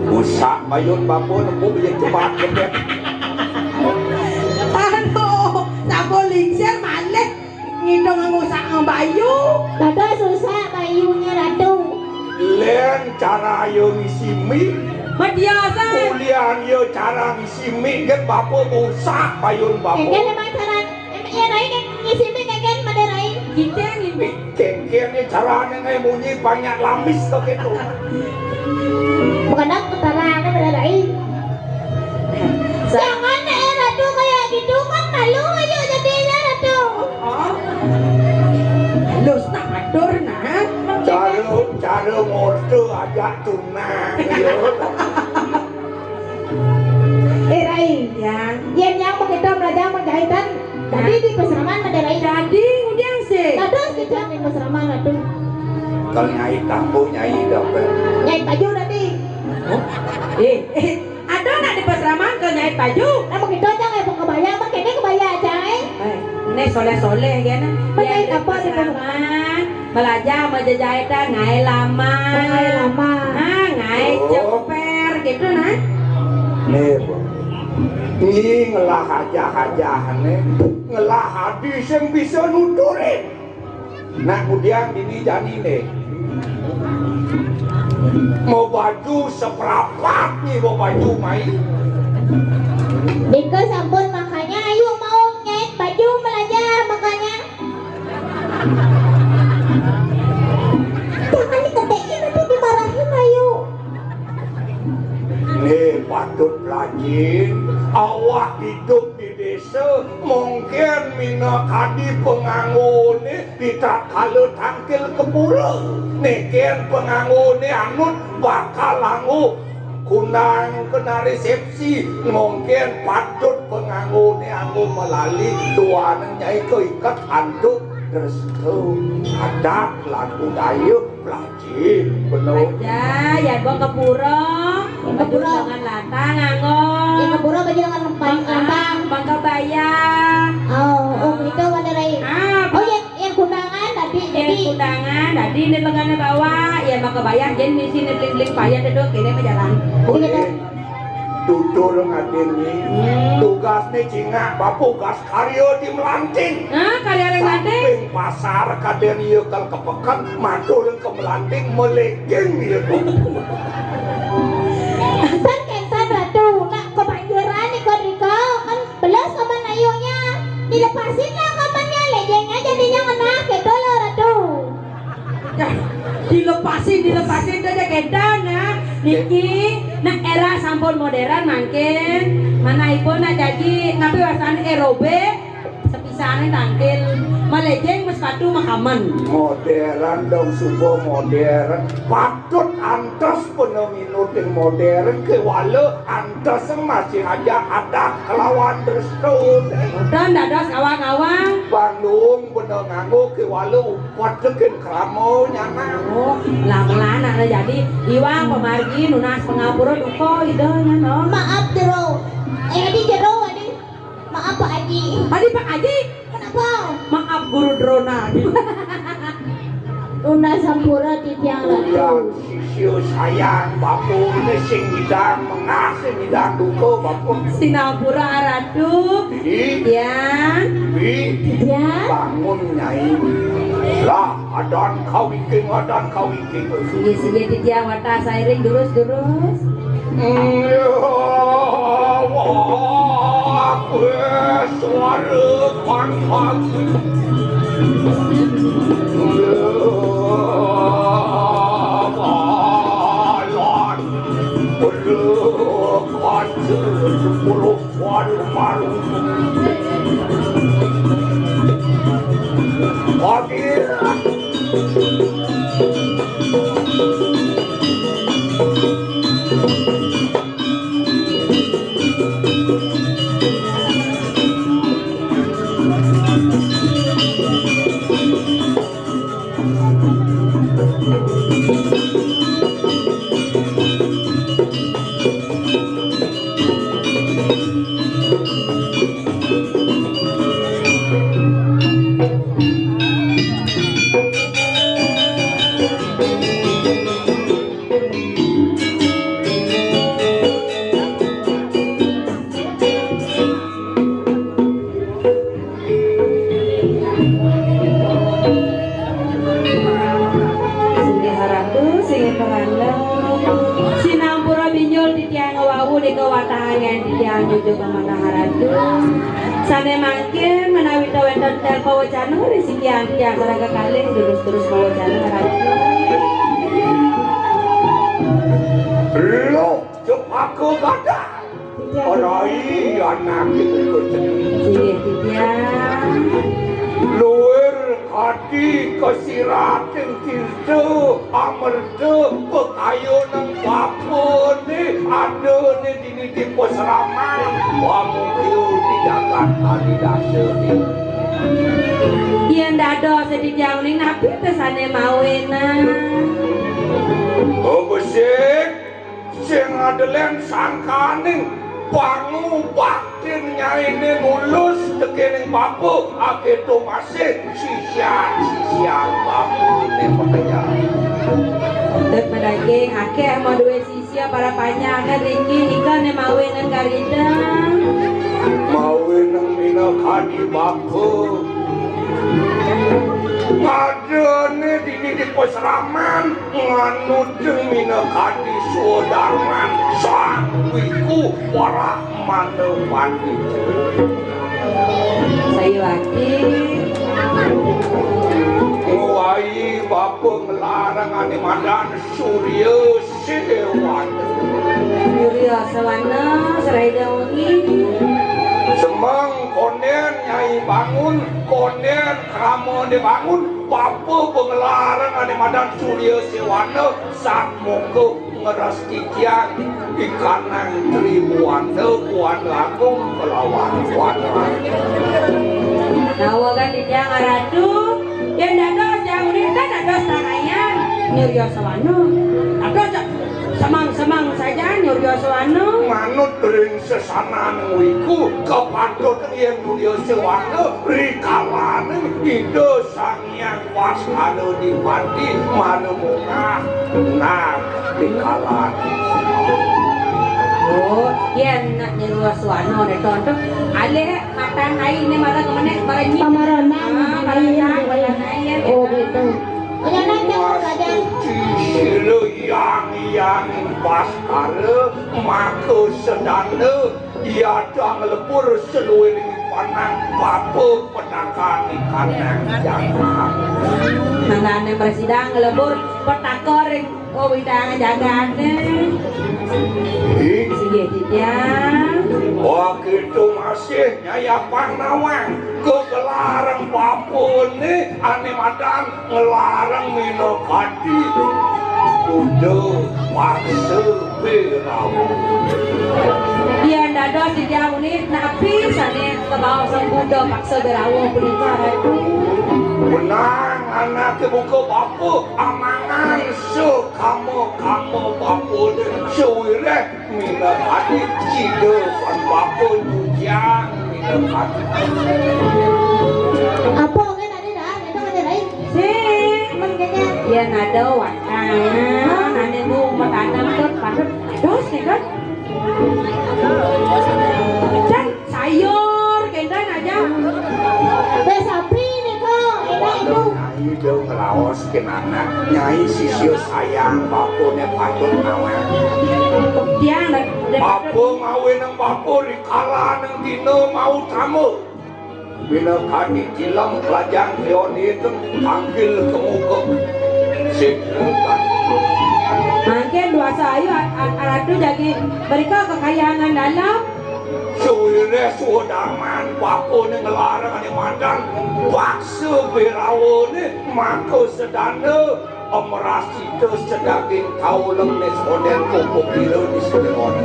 Usak bayun bapu nempu bijak cepat kebet. aduh sampun lingsir malih ngidong ngusak ngebayu Ratu susah bayunya ratu. Len cara yo ngisi mie mediasa kuliah yo cara ngisi mie kan bapu usak bayun bapu. Kengken memang cara ya naik ngisi mie kengken made rai. kita ini Kengkengnya caranya kayak bunyi banyak lamis tuh gitu. Bukan aku terang made rai. Jangan ratu kayak gitu kan malu aja jadinya ratu. oh lu tak atur nah Cara ngorte aja tunang yo. Rai Pai. Ya. Yen yang begitu belajar menjahitan. Tadi di peseraman menderai. Jadi kemudian sih. Terus kita di peseraman itu. Kalau nyai kampung nyai dapat. Nyai baju tadi. Ada nak di peseraman ke nyait baju? Nah begitu aja kayak kebaya, makanya kebaya aja Ini soleh-soleh kan? Menjahit apa di peseraman? Belajar menjahitan ngai lama. Ngai lama. Ngai ceper gitu nah. Nih, ini ngelah aja nih, ngelah hadis yang bisa nuturin. Nah kemudian ini jadi nih. Mau baju seperapat nih mau baju main. Dika sampun makanya ayo mau nyait baju belajar makanya. Jangan diketekin nanti dimarahin ayo. Nih patut lagi awak hidup di desa mungkin mina kadi penganggu nih tidak kalau tangkil ke pura nih kian penganggu nih anut bakal langgu kunang kena resepsi mungkin patut penganggu nih anggu melalui tuan nyai keikat handuk restu adat lan budaya pelajin penuh Ya gua ke pura. Baju dengan latang nganggo. Yang keburu baju dengan lempang. Bangka bayar. Oh itu wanderai. Oh yang kundangan tadi jadi. Undangan, tadi di lengannya bawah, ya bangka bayar. Jadi di sini bling-bling payah duduk kini berjalan. Tutur ngadini tugasnya cingak bapu gas karyo di melanting Karya yang nanti. samping pasar kaden iya kal kepekan mantul ke melanting melegeng iya San kensan ratu nak kebanjiran nih Riko kan belas kapan ayunya dilepasin lah kapannya lejengnya jadinya kena gitu loh ratu. Dilepasin aja kedan nah. Niki, nak era sampun modern mungkin mana ibu nak jadi nabi wasan erobe sepisahan tangkil malejeng mas patu makaman modern dong subuh modern patut antos peneminut yang modern ke wala antos masih aja ada kelawan restu dan dadas awang-awang Bandung bener nganggo ke wala upat sekin kramo nyana lama-lama nah jadi iwang pemargi nunas pengapura duko idenya no Maaf jero, di jero adi. Maaf Pak Haji. Pak Haji Kenapa? maaf guru drona Luna sampura di tiang ratu. yang sisiu sayang bapu ini sing hidang mengah sing hidang duko bapu Sinapura ratu di ya Ya. bangun nyai lah adan kawiking sige di tiang wata sairing durus wah suara pangkat balon berdekat 10 waduh malu Sane mangkin menawi wonten telpo wacana rezeki tiang saraga kalih terus mawacana harapun. Lo cepaku gada. Orai anak itu Sige tiang. Luar hati kesiratin kirte amerde pekayo nang bapun ni ada ni dini di posraman Wamukil di Jakarta di dasar Yen dado sedijang ning napi tesane mawena. Oh besik sing adelen sangkaning bangu batin nyaine mulus tekening bapu aketo masih sisian bapu ne makanya Dek medaging akeh mau duwe sisia para panyangan ringki ikan ne mawena karida. mawin mina kadi bapu ngadene di posraman nganut mina kadi sudarman sangwiku warah manewati Sayu aki Wai bapa ngelarang ane madan surya sewan Surya sawana serai daungi. semang konen nyai bangun konen kamu dibangun bapa pengelarang ane madan surya sewana sak moko ngeras kikian ikanang tribuan kuan agung kelawan wana Nawa kan dijang aradu Yen dado jang unik kan dado sarayan Nyuryo sawano Ado semang saja Nyuryo sawano manut ring sesanan wiku kepatut yen Nyuryo Sewana rikalane ide sang yang waspada dipati manungah nah rikalane Oh yen Nyuryo sawano ne tonton ale matan ai ne mara kemane maranyi Pamaronan. maranyi Oh gitu. Udah nanti raja. Silo yang pasare maka sedana ia dang lebur seluruh panang bapa pedakan ikanang jangan Nangane presidang lebur petakoring oh widang jagane Sige dijang begitu masih nyaya panawang kegelarang bapa ni ane madan ngelarang minokadi udah paksa berawu Yen dado dijang unik napi sane kebawa sang budo paksa berawo punika ratu menang anak buka bapa amangan kamu bapa sewire mina hati cide pan bapa nujang mina hati Apa kan ada dah? Itu ada lain. si Makanya. yen ada watang ane nu matanam tot patut dos nih kan Chan sayur kendan aja Besapi nih kok. Enak itu. nyai dong ngelawas kenana nyai sisio sayang bapa ne patut ngawang tiang bapa ngawe nang bapa rikala nang dina mau tamu bina kadi kilam kelajang leoni itu panggil ke muka sikrekan Mungkin dua sayu aratu jadi mereka kekayaan dalam suwire sudaman bapa ni ngelarang ni madan baksa berawo ni maka sedana omerasi tu sedaging kauleng ni soden kuku kilo di sederon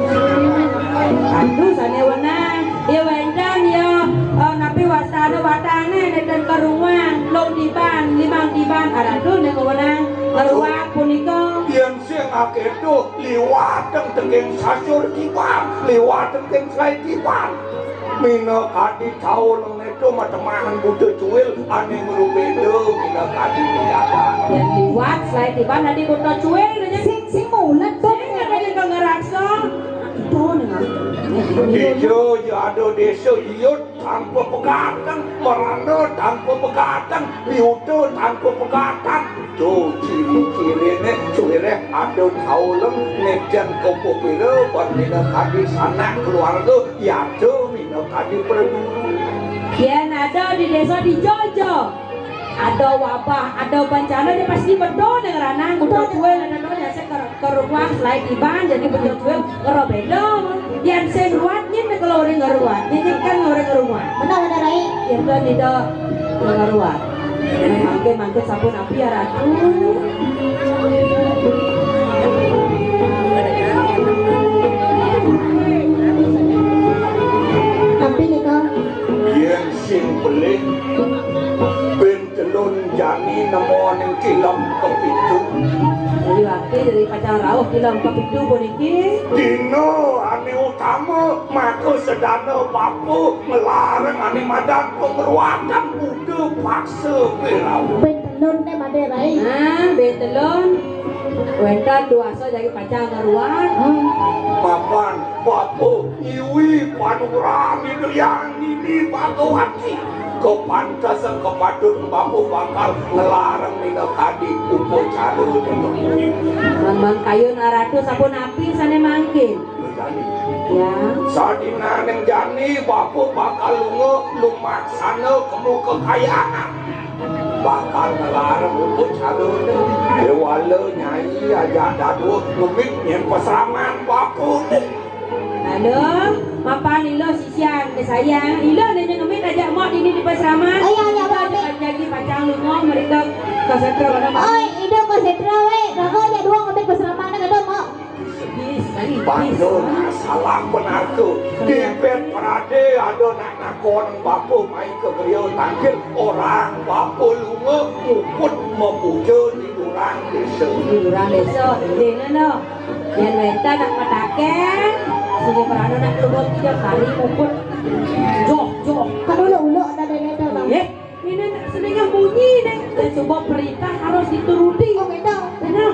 aduh sana wenang ya wendan ya napi wasana watane dan keruang long diban limang diban aratu ni wenang keruang punika yang sing akeh tu liwateng tengking sasur kipan liwateng teng slai kipan mina kadi kauleng itu matemahan butuh cuil ane ngerubeda mina kadi niaga yang liwat selain diban nanti buta cuel Sing mulat tuh. ada yang kau ngeraksa itu dengan Ijo jado desa iut tanpa pegatan merana tanpa pegatan liutu tanpa pegatan tuh ciri-ciri ni cuire ada kauleng nejan kopo pira bandina kadi sanak keluarga ya tuh mina kadi perdulu yang ada di desa di Jojo ada wabah, ada bencana dia pasti betul dengan ranang betul cuel dan ada saya ke ruang selain diban jadi betul cuel kerobeda yang saya ruatnya nih kalau orang ngeruat ini kan orang ngeruat Benar ada lain. yang kan tidak ngeruat mangke sabun api ya ratu niki dari pacar rawuh kilang kapitu puniki. Dino ane utama maka sedana bapu melarang ane madan pengeruakan udah paksa berau. Betelun ne Maderai. Betelon. Wentan duaso jadi pacar ngaruan. Papan bapu iwi panurami yang ini bagawati. Kepantasan kepatun bapu bakal ngelarang nina kadi upacara Man kayu naratu sapun api sana mangkin. Ya. Sadina neng jani bapu bakal lumaksana kemu kekayaan. Bakal ngelarang upacara dewala nyai aja dadu ngemit yang peseraman bapu nih. Halo, mapan ilo sisian ke sayang. Ilo nanya ngemit aja mau ini di pasraman. Ayah ya babe. Jadi pacang lungo mereka kesetro mana mau. Oi, ido ko setra we. Rago ya dua ngambil peseraman ka do mo. Bandung salah benarku dipet perade ada nak nakon bapu main ke beliau tangkil orang bapu lunga uput memuja di durang desa Durang desa ini no. Yang wenta nak pataken. Sini perado nak lumut 3 kali uput. Jok. Kan ulo ada neto bang. Ini sedang bunyi nih. Dan sebuah perintah harus dituruti. Oh gitu. Benar.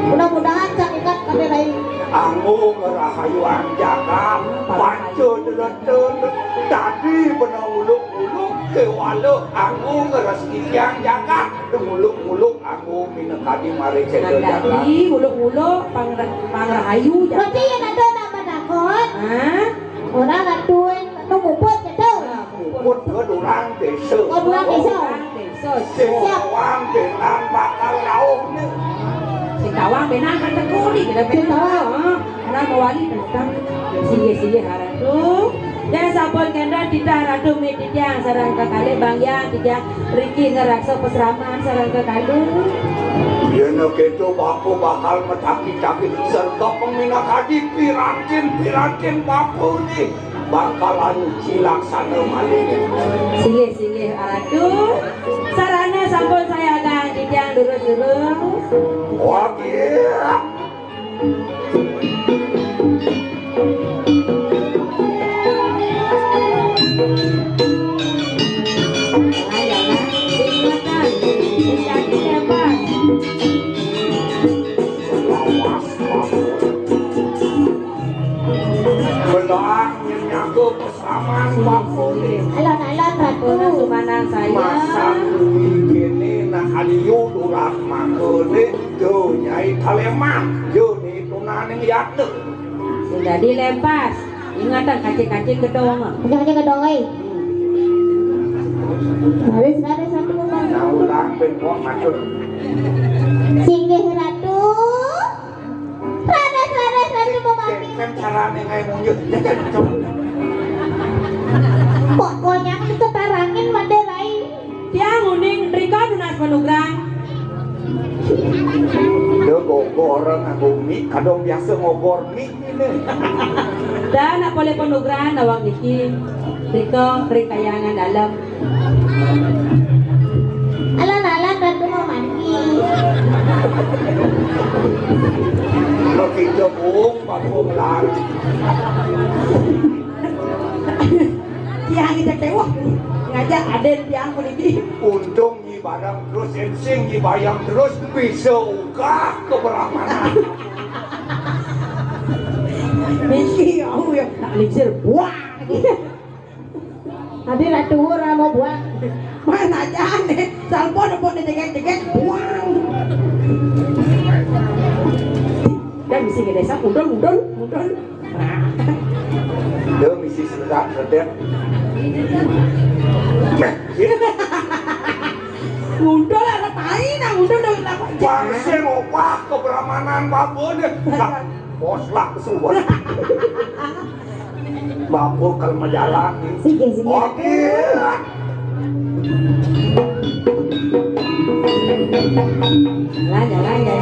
Mudah-mudahan ikat Maderai. Anggu ngerahayu jaga panco deleton tadi benar uluk-uluk kewala anggu ngeraskian jaga muluk-muluk anggu minekadi mari cendol jaga Jadi uluk-uluk pangrahayu Berarti yang ada nama nakon. Hah? Orang ngaduin numuput gitu. uput ke durang desa Oh, durang desa. sewang dengan bakal lauk nih Si kawang benang kan tekuri kita benang. Karena mewali tentang sige haratu. Dan sampun kenda tidak ratu mitidang sarang kekali bangya tidak Riki ngeraksa peseraman sarang kekali. dia nak itu bapu bakal metaki-taki serta peminakadi pirakin bapu nih bakalan cilaksana maling Sige haratu. Sarana sampun saya akan tidak lurus-lurus. wah gila Jangan diingatkan, menjadi hebat. Belang yang nyaku pesaman bapu nih Alon-alon ratu. Orang sumanang saya. masa begini nak aliyu durak makone jo nyai taleman jo ni tunaning yadek Sudah dilepas. Ingatan kacing-kacing gedong. Jangan ke dongeng. Habis satu bang. nah ulang pengkok macun Singgih ratu. Ratu memami. kan carane ngai munjut jangan coba Pokoknya itu tarangin Maderai. Dia nguning Rika dunas penugrang. dia gogor nganggo mie kadang biasa ngogor mie ini Dan nak boleh penugrang nawang niki. Rika yangan dalam. Alon-alon ratu memami. begitu bung bapu melar Tiang kita tewak. Ngajak aden tiang puniki. untung nyi barang terus ensing nyi bayang terus bisa ugah keberamanan Miki aku ya tak lingsir buang. Habis ratu orang mau buang. Mana aja aneh. Salpon dicekek buang. Dan misi ke desa mudul. dia misi sedet Mundul ada tain, mundul dong apa? bangsa ngopah keberamanan bapu deh bos lah kesubuhan bapu kalau menjalan Singgih oke Jangan ya.